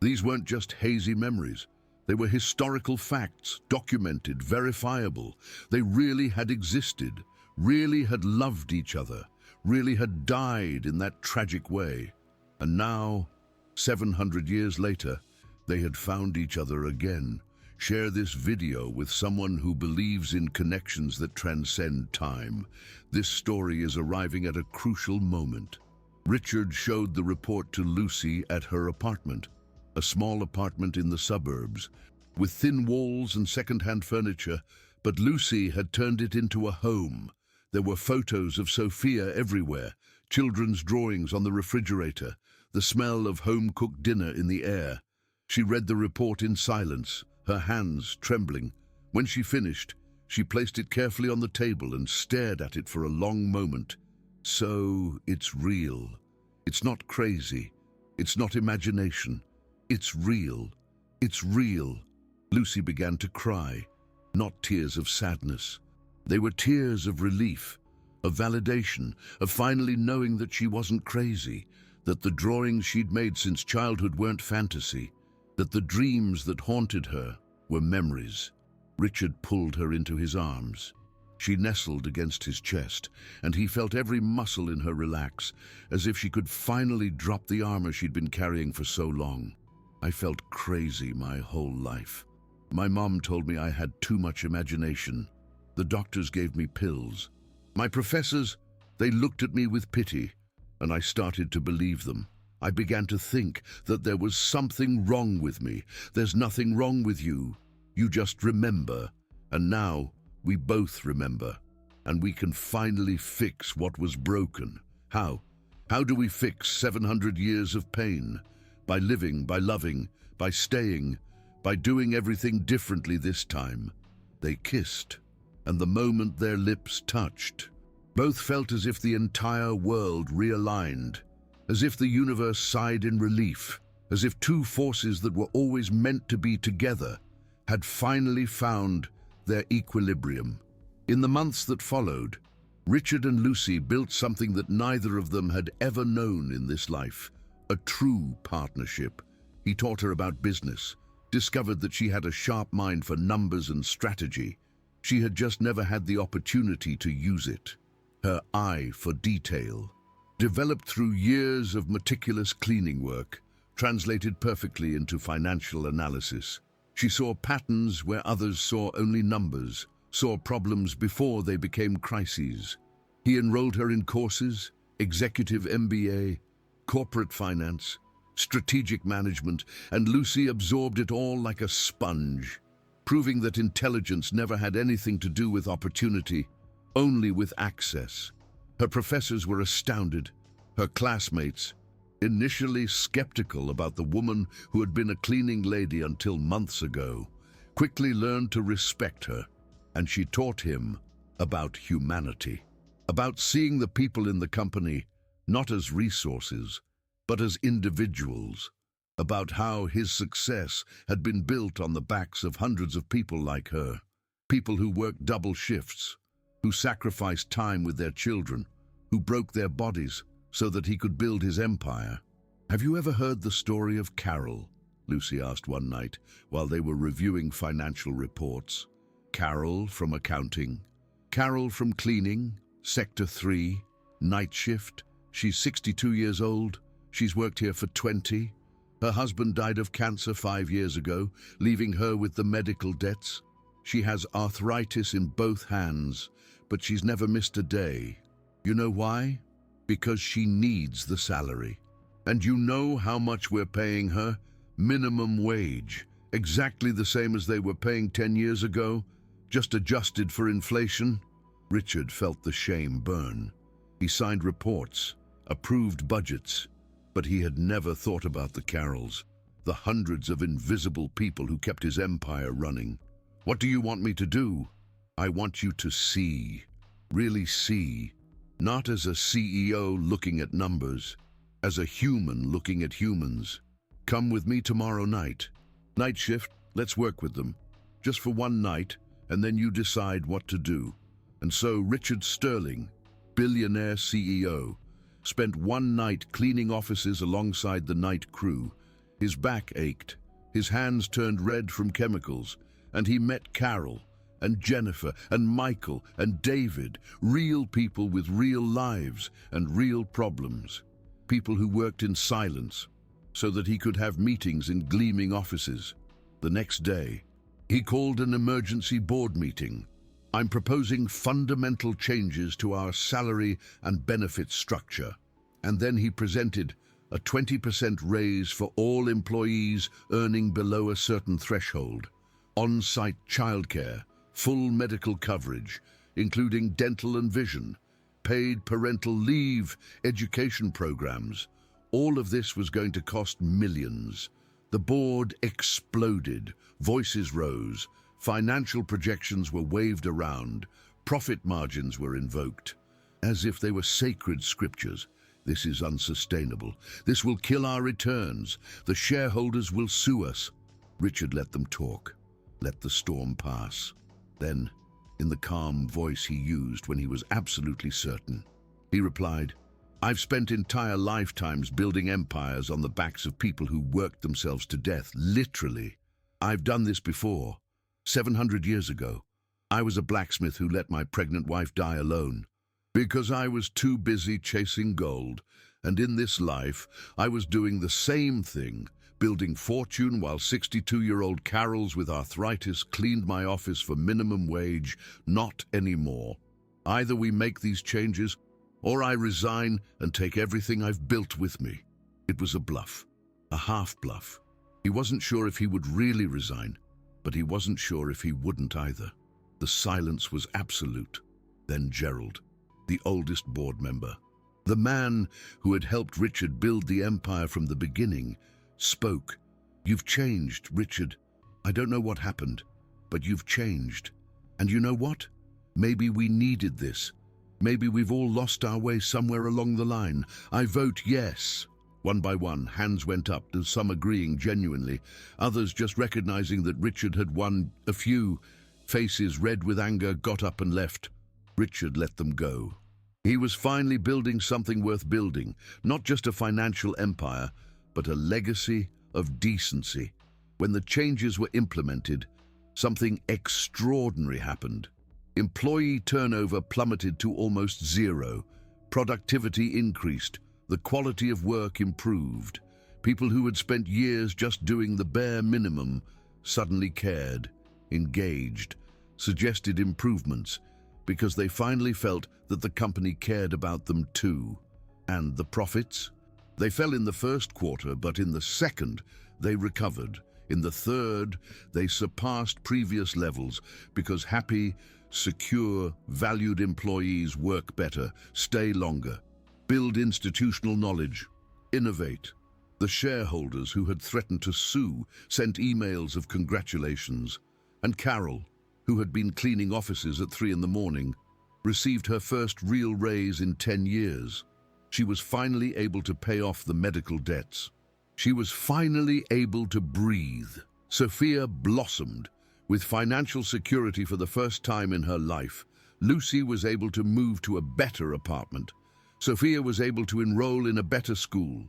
These weren't just hazy memories. They were historical facts, documented, verifiable. They really had existed, really had loved each other, really had died in that tragic way. And now, 700 years later, they had found each other again. Share this video with someone who believes in connections that transcend time. This story is arriving at a crucial moment. Richard showed the report to Lucy at her apartment, a small apartment in the suburbs, with thin walls and second-hand furniture, but Lucy had turned it into a home. There were photos of Sophia everywhere, children's drawings on the refrigerator, the smell of home-cooked dinner in the air. She read the report in silence, her hands trembling. When she finished, she placed it carefully on the table and stared at it for a long moment. So, it's real. It's not crazy. It's not imagination. It's real. It's real. Lucy began to cry, not tears of sadness. They were tears of relief, of validation, of finally knowing that she wasn't crazy, that the drawings she'd made since childhood weren't fantasy, that the dreams that haunted her were memories. Richard pulled her into his arms. She nestled against his chest, and he felt every muscle in her relax, as if she could finally drop the armor she'd been carrying for so long. I felt crazy my whole life. My mom told me I had too much imagination. The doctors gave me pills. My professors, they looked at me with pity, and I started to believe them. I began to think that there was something wrong with me. There's nothing wrong with you. You just remember. And now we both remember. And we can finally fix what was broken. How? How do we fix 700 years of pain? By living, by loving, by staying, by doing everything differently this time. They kissed, and the moment their lips touched, both felt as if the entire world realigned, as if the universe sighed in relief, as if two forces that were always meant to be together had finally found their equilibrium. In the months that followed, Richard and Lucy built something that neither of them had ever known in this life, a true partnership. He taught her about business, discovered that she had a sharp mind for numbers and strategy. She had just never had the opportunity to use it. Her eye for detail, developed through years of meticulous cleaning work, translated perfectly into financial analysis. She saw patterns where others saw only numbers, saw problems before they became crises. He enrolled her in courses, executive MBA, corporate finance, strategic management, and Lucy absorbed it all like a sponge, proving that intelligence never had anything to do with opportunity, only with access. Her professors were astounded. Her classmates, initially skeptical about the woman who had been a cleaning lady until months ago, quickly learned to respect her, and she taught him about humanity, about seeing the people in the company not as resources, but as individuals, about how his success had been built on the backs of hundreds of people like her, people who worked double shifts, who sacrificed time with their children, who broke their bodies so that he could build his empire. "Have you ever heard the story of Carol?" Lucy asked one night while they were reviewing financial reports. Carol from accounting, Carol from cleaning, Sector 3, night shift. She's 62 years old. She's worked here for 20. Her husband died of cancer 5 years ago, leaving her with the medical debts. She has arthritis in both hands, but she's never missed a day. You know why? Because she needs the salary. And you know how much we're paying her? Minimum wage, exactly the same as they were paying 10 years ago, just adjusted for inflation. Richard felt the shame burn. He signed reports, approved budgets, but he had never thought about the Carols, the hundreds of invisible people who kept his empire running. "What do you want me to do?" "I want you to see, really see, not as a CEO looking at numbers, as a human looking at humans. Come with me tomorrow night. Night shift, let's work with them. Just for one night, and then you decide what to do." And so Richard Sterling, billionaire CEO, spent one night cleaning offices alongside the night crew. His back ached, his hands turned red from chemicals, and he met Carol and Jennifer and Michael and David, real people with real lives and real problems. People who worked in silence so that he could have meetings in gleaming offices. The next day, he called an emergency board meeting. "I'm proposing fundamental changes to our salary and benefit structure." And then he presented a 20% raise for all employees earning below a certain threshold, on-site childcare, full medical coverage, including dental and vision, paid parental leave, education programs. All of this was going to cost millions. The board exploded, voices rose, financial projections were waved around, profit margins were invoked, as if they were sacred scriptures. This is unsustainable. This will kill our returns. The shareholders will sue us. Richard let them talk. Let the storm pass. Then, in the calm voice he used when he was absolutely certain, he replied, "I've spent entire lifetimes building empires on the backs of people who worked themselves to death, literally. I've done this before. 700 years ago, I was a blacksmith who let my pregnant wife die alone, because I was too busy chasing gold. And in this life, I was doing the same thing, building fortune while 62-year-old Carols with arthritis cleaned my office for minimum wage. Not anymore. Either we make these changes, or I resign and take everything I've built with me." It was a bluff, a half-bluff. He wasn't sure if he would really resign, but he wasn't sure if he wouldn't either. The silence was absolute. Then Gerald, the oldest board member, the man who had helped Richard build the empire from the beginning, spoke. "You've changed, Richard. I don't know what happened, but you've changed. And you know what? Maybe we needed this. Maybe we've all lost our way somewhere along the line. I vote yes." One by one, hands went up, some agreeing genuinely, others just recognizing that Richard had won. A few, faces red with anger, got up and left. Richard let them go. He was finally building something worth building, not just a financial empire, but a legacy of decency. When the changes were implemented, something extraordinary happened. Employee turnover plummeted to almost zero. Productivity increased. The quality of work improved. People who had spent years just doing the bare minimum suddenly cared, engaged, suggested improvements, because they finally felt that the company cared about them too. And the profits? They fell in the first quarter, but in the second, they recovered. In the third, they surpassed previous levels because happy, secure, valued employees work better, stay longer, build institutional knowledge, innovate. The shareholders who had threatened to sue sent emails of congratulations, and Carol, who had been cleaning offices at 3 a.m, received her first real raise in 10 years. She was finally able to pay off the medical debts. She was finally able to breathe. Sophia blossomed. With financial security for the first time in her life, Lucy was able to move to a better apartment. Sophia was able to enroll in a better school.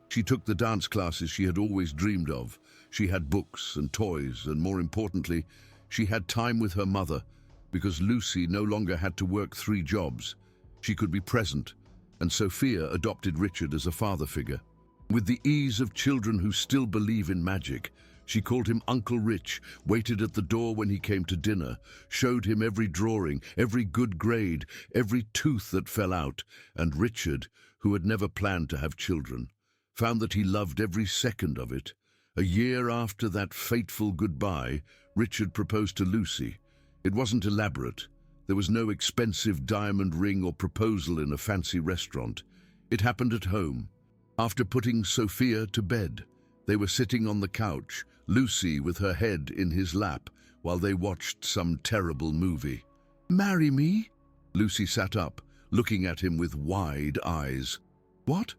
She took the dance classes she had always dreamed of. She had books and toys, and more importantly, she had time with her mother, because Lucy no longer had to work 3 jobs. She could be present, and Sophia adopted Richard as a father figure. With the ease of children who still believe in magic, she called him Uncle Rich, waited at the door when he came to dinner, showed him every drawing, every good grade, every tooth that fell out, and Richard, who had never planned to have children, found that he loved every second of it. A year after that fateful goodbye, Richard proposed to Lucy. It wasn't elaborate. There was no expensive diamond ring or proposal in a fancy restaurant. It happened at home. After putting Sophia to bed, they were sitting on the couch, Lucy with her head in his lap, while they watched some terrible movie. "Marry me?" Lucy sat up, looking at him with wide eyes. "What?"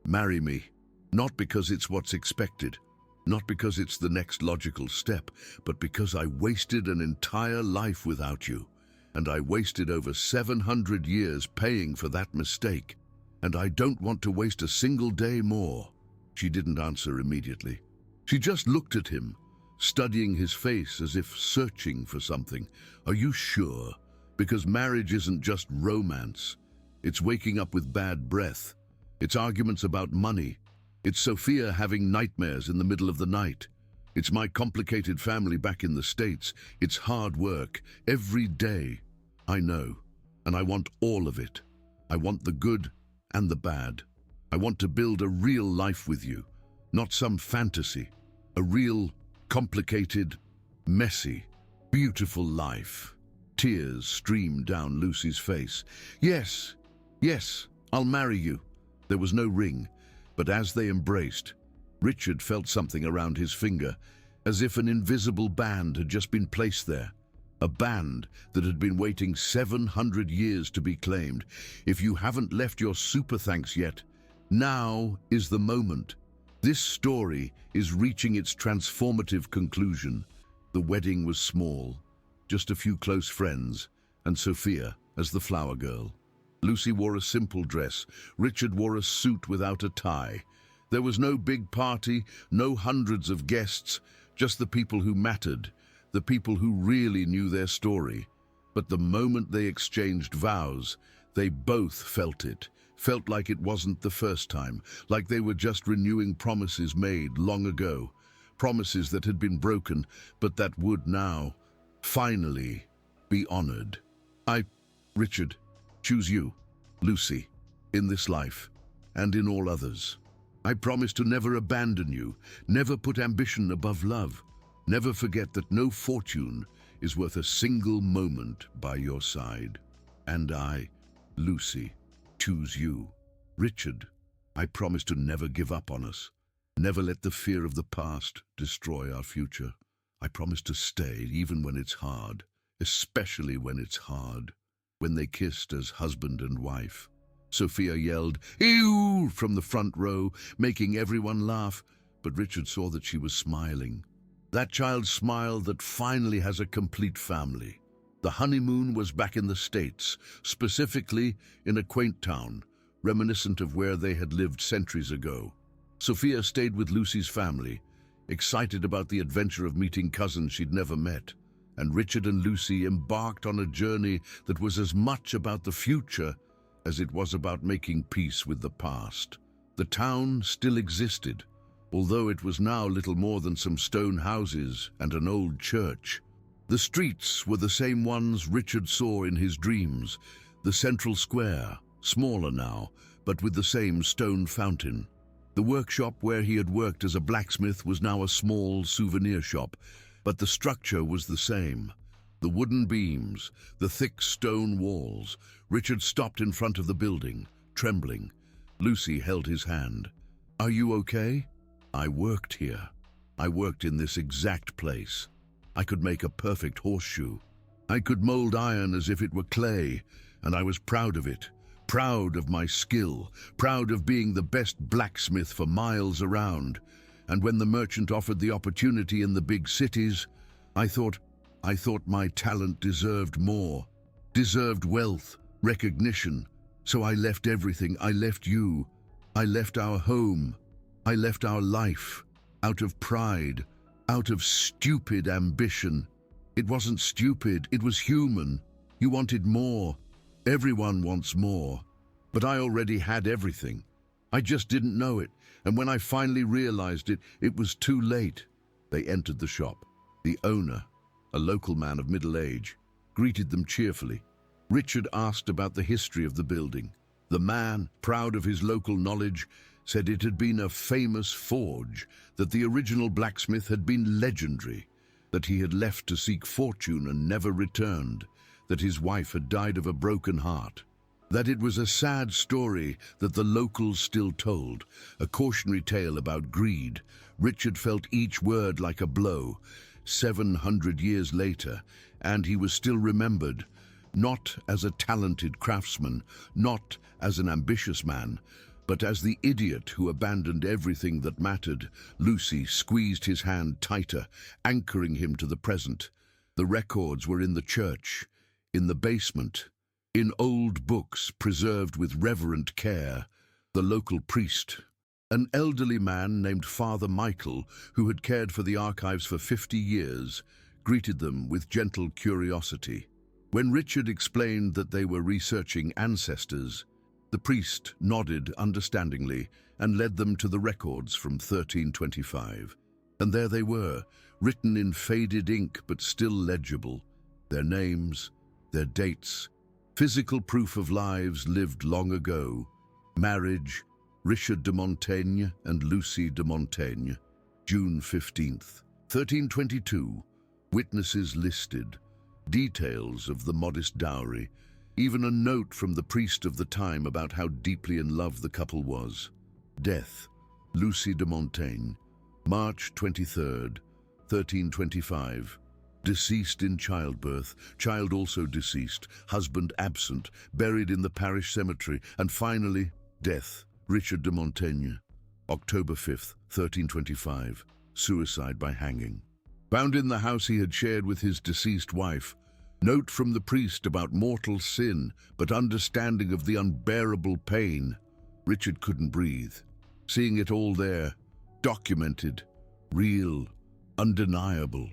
"Marry me. Not because it's what's expected. Not because it's the next logical step, but because I wasted an entire life without you. And I wasted over 700 years paying for that mistake. And I don't want to waste a single day more." She didn't answer immediately. She just looked at him, studying his face as if searching for something. "Are you sure? Because marriage isn't just romance. It's waking up with bad breath. It's arguments about money. It's Sophia having nightmares in the middle of the night. It's my complicated family back in the States. It's hard work, every day. I know, and I want all of it. I want the good and the bad. I want to build a real life with you, not some fantasy. A real, complicated, messy, beautiful life." Tears streamed down Lucy's face. Yes, I'll marry you." There was no ring, but as they embraced, Richard felt something around his finger, as if an invisible band had just been placed there. A band that had been waiting 700 years to be claimed. If you haven't left your super thanks yet, Now is the moment. This story is reaching its transformative conclusion. The wedding was small, just a few close friends, and Sophia as the flower girl. Lucy wore a simple dress. Richard wore a suit without a tie. There was no big party, no hundreds of guests, just the people who mattered, the people who really knew their story. But the moment they exchanged vows, they both felt it. Felt like it wasn't the first time, like they were just renewing promises made long ago. Promises that had been broken, but that would now, finally, be honored. Richard, choose you, Lucy, in this life, and in all others. I promise to never abandon you, never put ambition above love, never forget that no fortune is worth a single moment by your side. And I, Lucy, choose you. Richard, I promise to never give up on us, never let the fear of the past destroy our future. I promise to stay even when it's hard, especially when it's hard. When they kissed as husband and wife, Sophia yelled, "Ew!" from the front row, making everyone laugh, but Richard saw that she was smiling. That child's smile that finally has a complete family. The honeymoon was back in the States, specifically in a quaint town, reminiscent of where they had lived centuries ago. Sophia stayed with Lucy's family, excited about the adventure of meeting cousins she'd never met. And Richard and Lucy embarked on a journey that was as much about the future as it was about making peace with the past. The town still existed, although it was now little more than some stone houses and an old church. The streets were the same ones Richard saw in his dreams, the central square, smaller now, but with the same stone fountain. The workshop where he had worked as a blacksmith was now a small souvenir shop, but the structure was the same. The wooden beams, the thick stone walls. Richard stopped in front of the building, trembling. Lucy held his hand. "Are you okay?" "I worked here. I worked in this exact place. I could make a perfect horseshoe. I could mold iron as if it were clay, and I was proud of it. Proud of my skill, proud of being the best blacksmith for miles around. And when the merchant offered the opportunity in the big cities, I thought my talent deserved more, deserved wealth, recognition. So I left everything. I left you. I left our home. I left our life, out of pride, out of stupid ambition. It wasn't stupid, it was human. You wanted more. Everyone wants more. But I already had everything. I just didn't know it. And when I finally realized it, it was too late." They entered the shop. The owner, a local man of middle age, greeted them cheerfully. Richard asked about the history of the building. The man, proud of his local knowledge, said it had been a famous forge, that the original blacksmith had been legendary, that he had left to seek fortune and never returned, that his wife had died of a broken heart. That it was a sad story that the locals still told, a cautionary tale about greed. Richard felt each word like a blow. 700 years later, and he was still remembered, not as a talented craftsman, not as an ambitious man, but as the idiot who abandoned everything that mattered. Lucy squeezed his hand tighter, anchoring him to the present. The records were in the church, in the basement, in old books preserved with reverent care. The local priest, an elderly man named Father Michael, who had cared for the archives for 50 years, greeted them with gentle curiosity. When Richard explained that they were researching ancestors, the priest nodded understandingly and led them to the records from 1325. And there they were, written in faded ink but still legible, their names, their dates, physical proof of lives lived long ago. Marriage, Richard de Montaigne and Lucy de Montaigne, June 15th, 1322. Witnesses listed, details of the modest dowry, even a note from the priest of the time about how deeply in love the couple was. Death, Lucy de Montaigne, March 23rd, 1325. Deceased in childbirth, child also deceased, husband absent, buried in the parish cemetery, and finally, death, Richard de Montaigne, October 5th, 1325, suicide by hanging. Found in the house he had shared with his deceased wife. Note from the priest about mortal sin, but understanding of the unbearable pain. Richard couldn't breathe. Seeing it all there, documented, real, undeniable.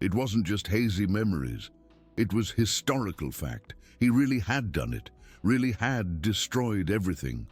It wasn't just hazy memories. It was historical fact. He really had done it, really had destroyed everything.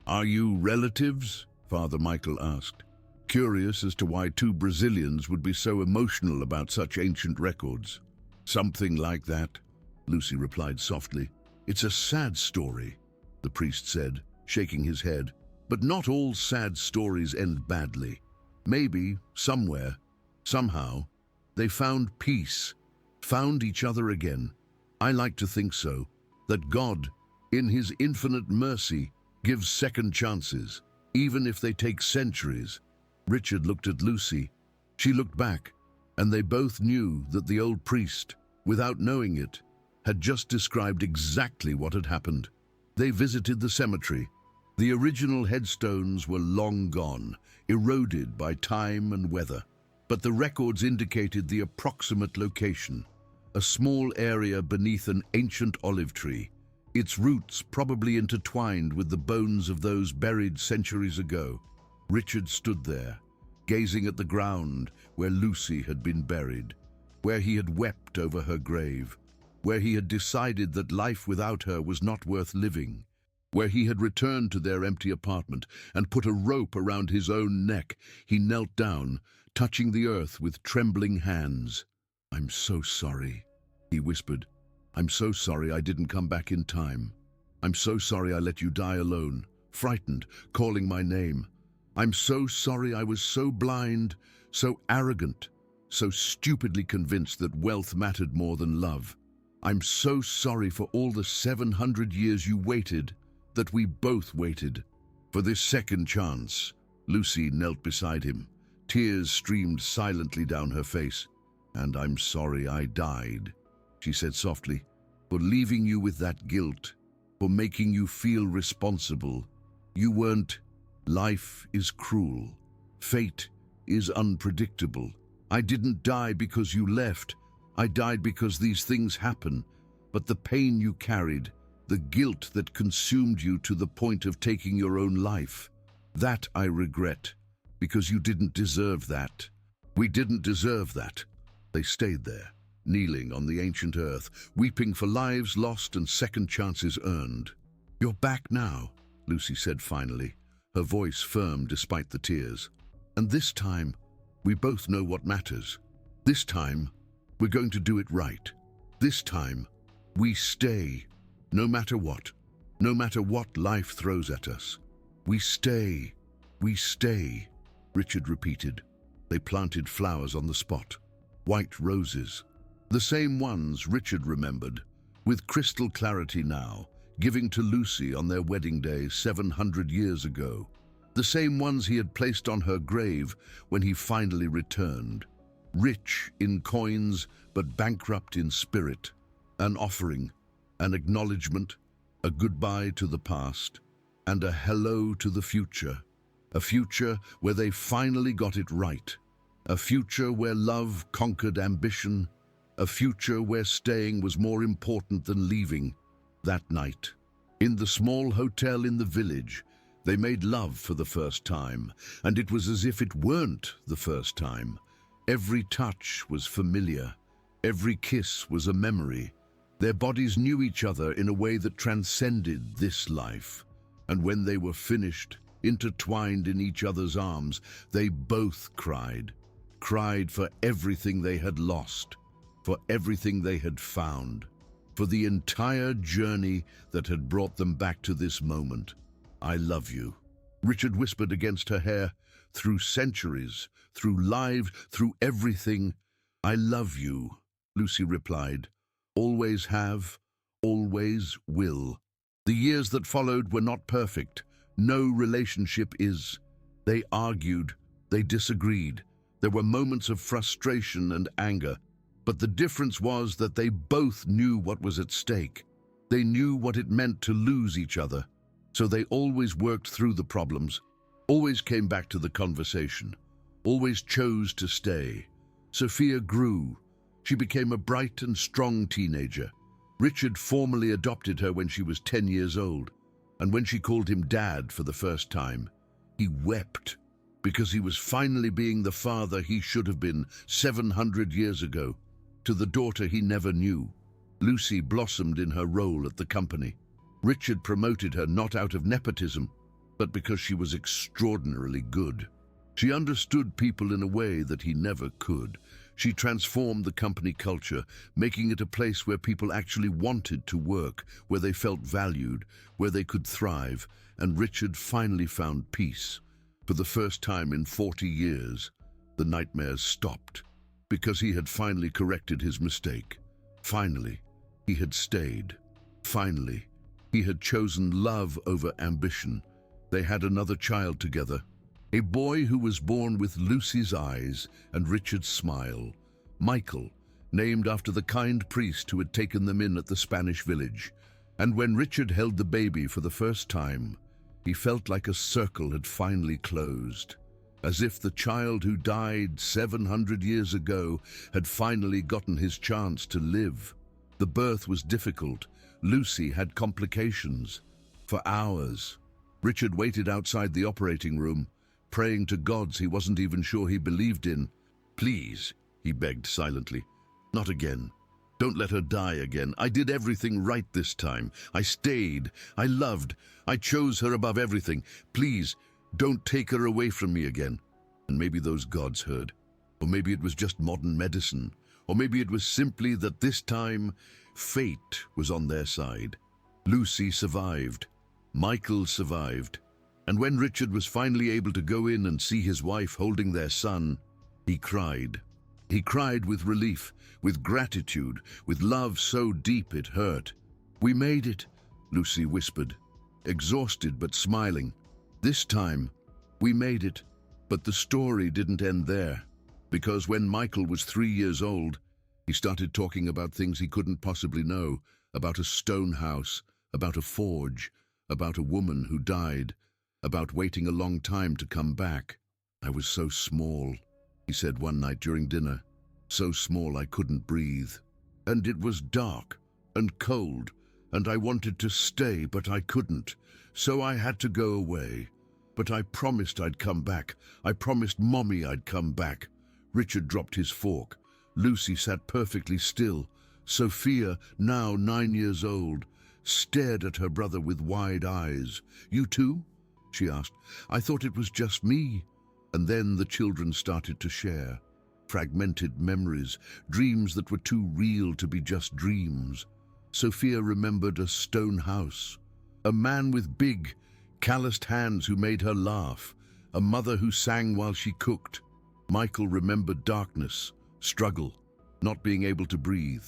"Are you relatives?" Father Michael asked, curious as to why two Brazilians would be so emotional about such ancient records. "Something like that," Lucy replied softly. "It's a sad story," the priest said, shaking his head. "But not all sad stories end badly. Maybe, somewhere, somehow, they found peace, found each other again. I like to think so, that God, in his infinite mercy, gives second chances, even if they take centuries." Richard looked at Lucy. She looked back, and they both knew that the old priest, without knowing it, had just described exactly what had happened. They visited the cemetery. The original headstones were long gone, eroded by time and weather, but the records indicated the approximate location, a small area beneath an ancient olive tree, its roots probably intertwined with the bones of those buried centuries ago. Richard stood there, gazing at the ground where Lucy had been buried, where he had wept over her grave, where he had decided that life without her was not worth living, where he had returned to their empty apartment and put a rope around his own neck. He knelt down, touching the earth with trembling hands. "I'm so sorry," he whispered. "I'm so sorry I didn't come back in time. I'm so sorry I let you die alone, frightened, calling my name. I'm so sorry I was so blind, so arrogant, so stupidly convinced that wealth mattered more than love. I'm so sorry for all the 700 years you waited, that we both waited, for this second chance." Lucy knelt beside him. Tears streamed silently down her face. "And I'm sorry I died," she said softly, "for leaving you with that guilt, for making you feel responsible. You weren't. Life is cruel. Fate is unpredictable. I didn't die because you left. I died because these things happen. But the pain you carried, the guilt that consumed you to the point of taking your own life, that I regret, because you didn't deserve that. We didn't deserve that." They stayed there, kneeling on the ancient earth, weeping for lives lost and second chances earned. "You're back now," Lucy said finally, her voice firm despite the tears. "And this time, we both know what matters. This time, we're going to do it right. This time, we stay, no matter what life throws at us. We stay, Richard repeated. They planted flowers on the spot, white roses, the same ones Richard remembered, with crystal clarity now, giving to Lucy on their wedding day 700 years ago. The same ones he had placed on her grave when he finally returned. Rich in coins, but bankrupt in spirit. An offering, an acknowledgement, a goodbye to the past, and a hello to the future. A future where they finally got it right. A future where love conquered ambition. A future where staying was more important than leaving. That night, in the small hotel in the village, they made love for the first time, and it was as if it weren't the first time. Every touch was familiar. Every kiss was a memory. Their bodies knew each other in a way that transcended this life. And when they were finished, intertwined in each other's arms, they both cried. Cried for everything they had lost, for everything they had found, for the entire journey that had brought them back to this moment. "I love you," Richard whispered against her hair. "Through centuries, through lives, through everything, I love you," Lucy replied. "Always have, always will." The years that followed were not perfect. No relationship is. They argued, they disagreed. There were moments of frustration and anger. But the difference was that they both knew what was at stake. They knew what it meant to lose each other. So they always worked through the problems, always came back to the conversation, always chose to stay. Sophia grew. She became a bright and strong teenager. Richard formally adopted her when she was 10 years old, and when she called him Dad for the first time, he wept because he was finally being the father he should have been 700 years ago to the daughter he never knew. Lucy blossomed in her role at the company. Richard promoted her not out of nepotism, but because she was extraordinarily good. She understood people in a way that he never could. She transformed the company culture, making it a place where people actually wanted to work, where they felt valued, where they could thrive, and Richard finally found peace. For the first time in 40 years, the nightmares stopped, because he had finally corrected his mistake. Finally, he had stayed. Finally, he had chosen love over ambition. They had another child together, a boy who was born with Lucy's eyes and Richard's smile, Michael, named after the kind priest who had taken them in at the Spanish village. And when Richard held the baby for the first time, he felt like a circle had finally closed, as if the child who died 700 years ago had finally gotten his chance to live. The birth was difficult. Lucy had complications. For hours, Richard waited outside the operating room, praying to gods he wasn't even sure he believed in. "Please," he begged silently, "not again. Don't let her die again. I did everything right this time. I stayed. I loved. I chose her above everything. Please, don't take her away from me again." And maybe those gods heard. Or maybe it was just modern medicine. Or maybe it was simply that this time, fate was on their side. Lucy survived. Michael survived. And when Richard was finally able to go in and see his wife holding their son, he cried. He cried with relief, with gratitude, with love so deep it hurt. "We made it," Lucy whispered, exhausted but smiling. "This time, we made it." But the story didn't end there, because when Michael was 3 years old, he started talking about things he couldn't possibly know, about a stone house, about a forge, about a woman who died, about waiting a long time to come back. "I was so small," he said one night during dinner, "so small I couldn't breathe. And it was dark and cold, and I wanted to stay, but I couldn't, so I had to go away. But I promised I'd come back. I promised Mommy I'd come back." Richard dropped his fork. Lucy sat perfectly still. Sophia, now 9 years old, stared at her brother with wide eyes. "You too?" she asked. "I thought it was just me." And then the children started to share. Fragmented memories, dreams that were too real to be just dreams. Sophia remembered a stone house, a man with big, calloused hands who made her laugh, a mother who sang while she cooked. Michael remembered darkness, struggle, not being able to breathe,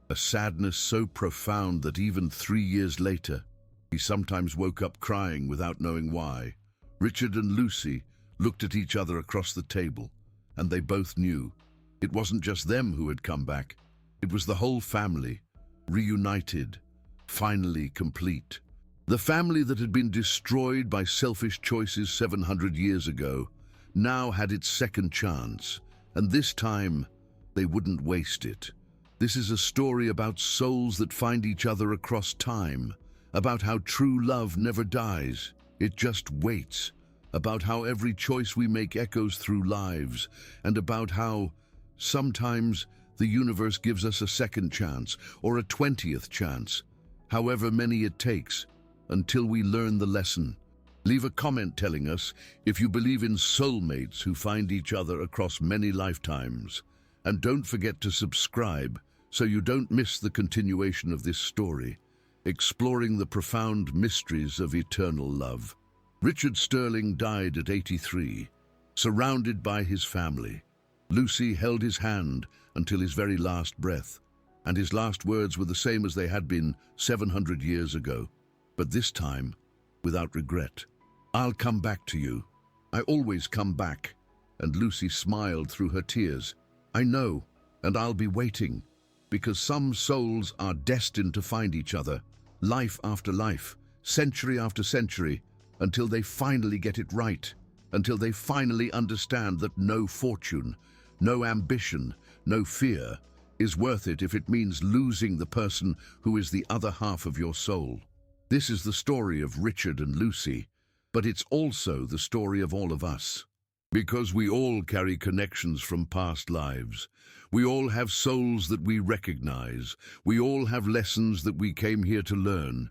a sadness so profound that even 3 years later, he sometimes woke up crying without knowing why. Richard and Lucy looked at each other across the table, and they both knew. It wasn't just them who had come back. It was the whole family, reunited, finally complete. The family that had been destroyed by selfish choices 700 years ago now had its second chance, and this time they wouldn't waste it. This is a story about souls that find each other across time, about how true love never dies, it just waits, about how every choice we make echoes through lives, and about how, sometimes, the universe gives us a second chance, or a 20th chance, however many it takes, until we learn the lesson. Leave a comment telling us if you believe in soulmates who find each other across many lifetimes. And don't forget to subscribe so you don't miss the continuation of this story, exploring the profound mysteries of eternal love. Richard Sterling died at 83, surrounded by his family. Lucy held his hand until his very last breath, and his last words were the same as they had been 700 years ago, but this time without regret. "I'll come back to you. I always come back." And Lucy smiled through her tears. "I know, and I'll be waiting, because some souls are destined to find each other, life after life, century after century, until they finally get it right, until they finally understand that no fortune, no ambition, no fear is worth it if it means losing the person who is the other half of your soul. This is the story of Richard and Lucy, but it's also the story of all of us. Because we all carry connections from past lives. We all have souls that we recognize. We all have lessons that we came here to learn.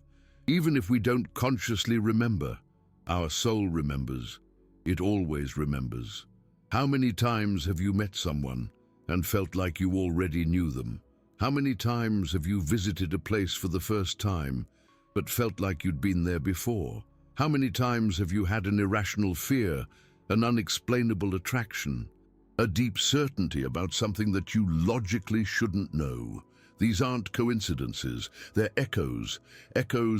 Even if we don't consciously remember, our soul remembers. It always remembers. How many times have you met someone and felt like you already knew them? How many times have you visited a place for the first time but felt like you'd been there before? How many times have you had an irrational fear, an unexplainable attraction, a deep certainty about something that you logically shouldn't know? These aren't coincidences, they're echoes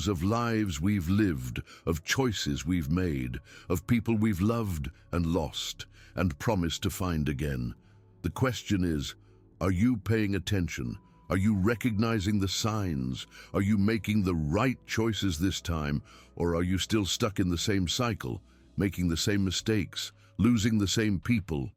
of lives we've lived, of choices we've made, of people we've loved and lost, and promised to find again. The question is, are you paying attention? Are you recognizing the signs? Are you making the right choices this time, or are you still stuck in the same cycle, making the same mistakes, losing the same people?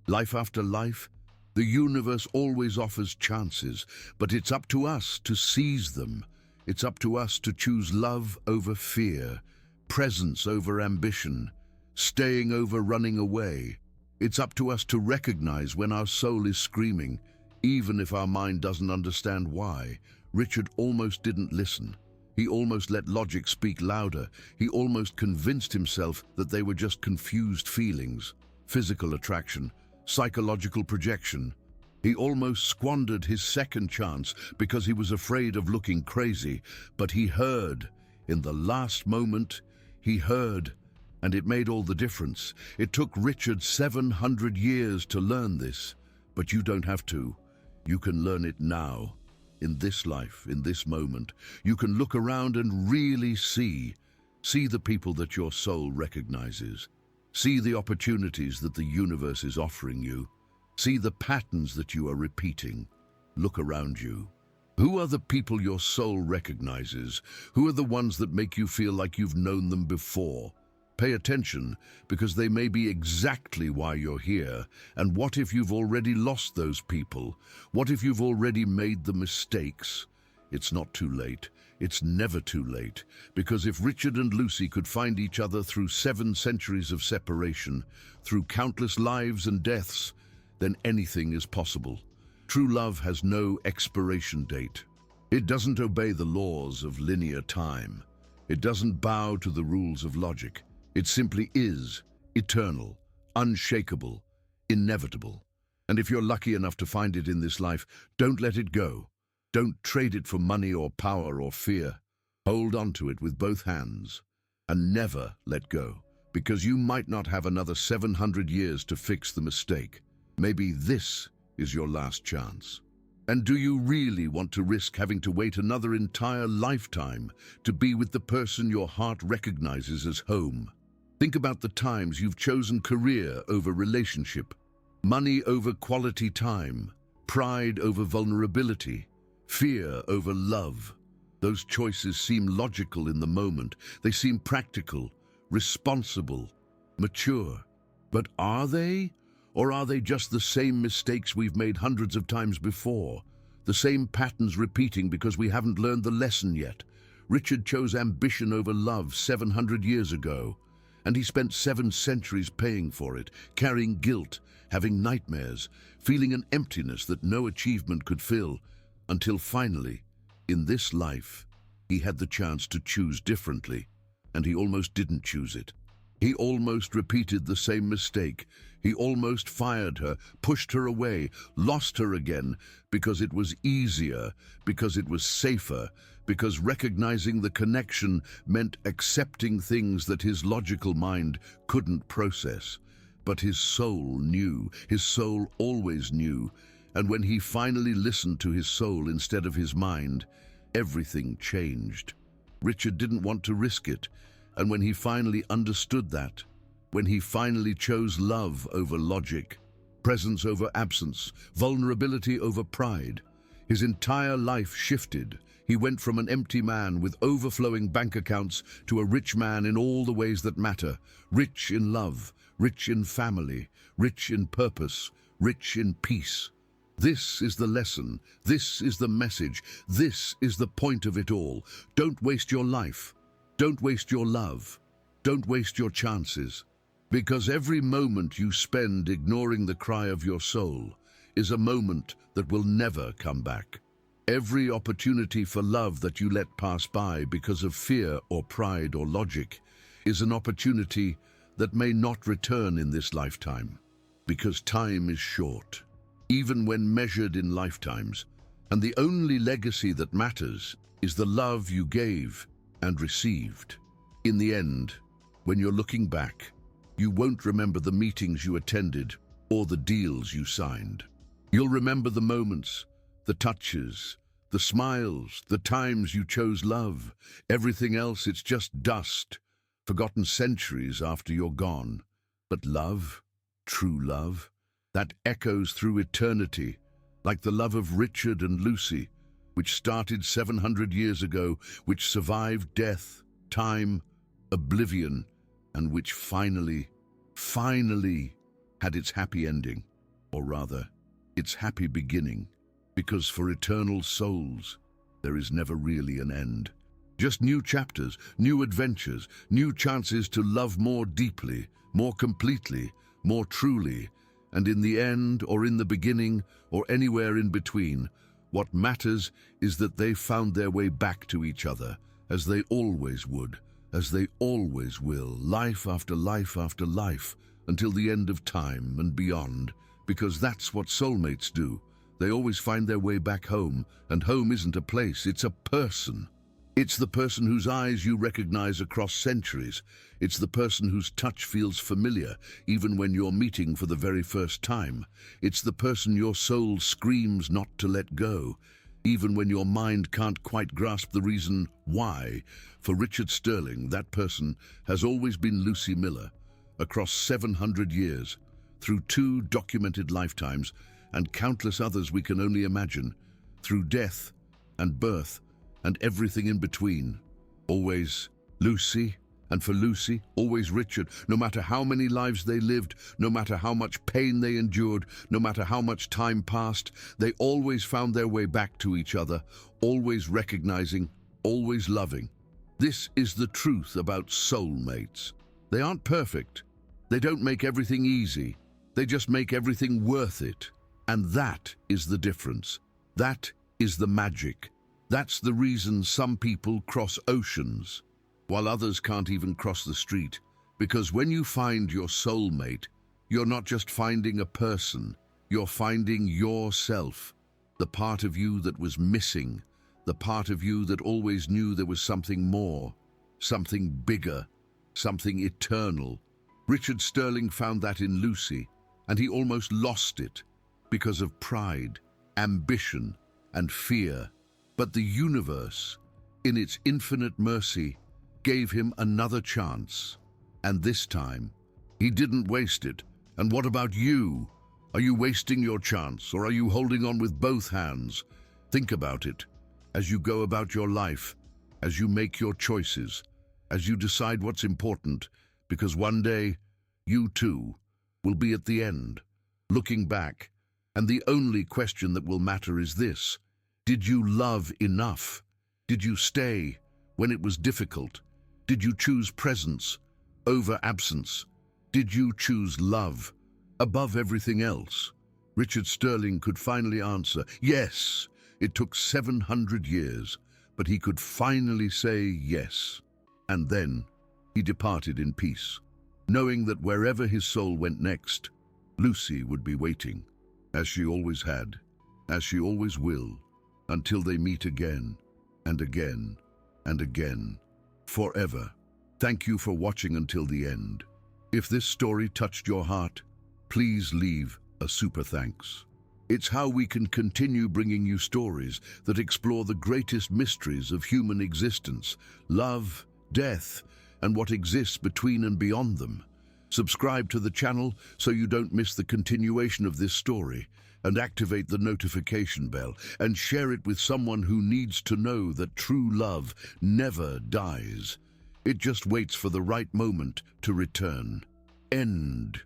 Life after life, the universe always offers chances, but it's up to us to seize them. It's up to us to choose love over fear, presence over ambition, staying over running away. It's up to us to recognize when our soul is screaming, even if our mind doesn't understand why. Richard almost didn't listen. He almost let logic speak louder. He almost convinced himself that they were just confused feelings, physical attraction, psychological projection. He almost squandered his second chance because he was afraid of looking crazy. But he heard. In the last moment, he heard, and it made all the difference. It took Richard 700 years to learn this, but you don't have to. You can learn it now. In this life, in this moment, you can look around and really see the people that your soul recognizes. See the opportunities that the universe is offering you. See the patterns that you are repeating. Look around you. Who are the people your soul recognizes? Who are the ones that make you feel like you've known them before? Pay attention, because they may be exactly why you're here. And what if you've already lost those people? What if you've already made the mistakes? It's not too late. It's never too late. Because if Richard and Lucy could find each other through 7 centuries of separation, through countless lives and deaths, then anything is possible. True love has no expiration date. It doesn't obey the laws of linear time. It doesn't bow to the rules of logic. It simply is, eternal, unshakable, inevitable. And if you're lucky enough to find it in this life, don't let it go. Don't trade it for money or power or fear. Hold on to it with both hands and never let go, because you might not have another 700 years to fix the mistake. Maybe this is your last chance. And do you really want to risk having to wait another entire lifetime to be with the person your heart recognizes as home? Think about the times you've chosen career over relationship, money over quality time, pride over vulnerability, fear over love. Those choices seem logical in the moment. They seem practical, responsible, mature. But are they? Or are they just the same mistakes we've made hundreds of times before? The same patterns repeating because we haven't learned the lesson yet. Richard chose ambition over love 700 years ago, and he spent 7 centuries paying for it, carrying guilt, having nightmares, feeling an emptiness that no achievement could fill, until finally, in this life, he had the chance to choose differently, and he almost didn't choose it. He almost repeated the same mistake. He almost fired her, pushed her away, lost her again, because it was easier, because it was safer, because recognizing the connection meant accepting things that his logical mind couldn't process. But his soul knew. His soul always knew. And when he finally listened to his soul instead of his mind, everything changed. Richard didn't want to risk it. And when he finally understood that, when he finally chose love over logic, presence over absence, vulnerability over pride, his entire life shifted. He went from an empty man with overflowing bank accounts to a rich man in all the ways that matter. Rich in love, rich in family, rich in purpose, rich in peace. This is the lesson. This is the message. This is the point of it all. Don't waste your life. Don't waste your love. Don't waste your chances. Because every moment you spend ignoring the cry of your soul is a moment that will never come back. Every opportunity for love that you let pass by because of fear or pride or logic is an opportunity that may not return in this lifetime. Because time is short, even when measured in lifetimes, and the only legacy that matters is the love you gave and received. In the end, when you're looking back, you won't remember the meetings you attended or the deals you signed. You'll remember the moments, the touches, the smiles, the times you chose love. Everything else, it's just dust, forgotten centuries after you're gone. But love, true love, that echoes through eternity, like the love of Richard and Lucy, which started 700 years ago, which survived death, time, oblivion, and which finally had its happy ending, or rather, its happy beginning, because for eternal souls, there is never really an end. Just new chapters, new adventures, new chances to love more deeply, more completely, more truly, and in the end, or in the beginning, or anywhere in between, what matters is that they found their way back to each other, as they always would, as they always will, life after life after life, until the end of time and beyond, because that's what soulmates do. They always find their way back home, and home isn't a place, it's a person. It's the person whose eyes you recognize across centuries. It's the person whose touch feels familiar, even when you're meeting for the very first time. It's the person your soul screams not to let go, even when your mind can't quite grasp the reason why. For Richard Sterling, that person has always been Lucy Miller, across 700 years, through 2 documented lifetimes, and countless others we can only imagine, through death and birth and everything in between. Always Lucy, and for Lucy, always Richard. No matter how many lives they lived, no matter how much pain they endured, no matter how much time passed, they always found their way back to each other, always recognizing, always loving. This is the truth about soulmates. They aren't perfect. They don't make everything easy. They just make everything worth it. And that is the difference. That is the magic. That's the reason some people cross oceans, while others can't even cross the street. Because when you find your soulmate, you're not just finding a person, you're finding yourself, the part of you that was missing, the part of you that always knew there was something more, something bigger, something eternal. Richard Sterling found that in Lucy, and he almost lost it because of pride, ambition, and fear. But the universe, in its infinite mercy, gave him another chance. And this time, he didn't waste it. And what about you? Are you wasting your chance, or are you holding on with both hands? Think about it as you go about your life, as you make your choices, as you decide what's important, because one day, you too will be at the end, looking back, and the only question that will matter is this: did you love enough? Did you stay when it was difficult? Did you choose presence over absence? Did you choose love above everything else? Richard Sterling could finally answer, yes. It took 700 years, but he could finally say yes. And then he departed in peace, knowing that wherever his soul went next, Lucy would be waiting, as she always had, as she always will, until they meet again, and again, and again, forever. Thank you for watching until the end. If this story touched your heart, please leave a super thanks. It's how we can continue bringing you stories that explore the greatest mysteries of human existence, love, death, and what exists between and beyond them. Subscribe to the channel so you don't miss the continuation of this story, and activate the notification bell and share it with someone who needs to know that true love never dies. It just waits for the right moment to return. End.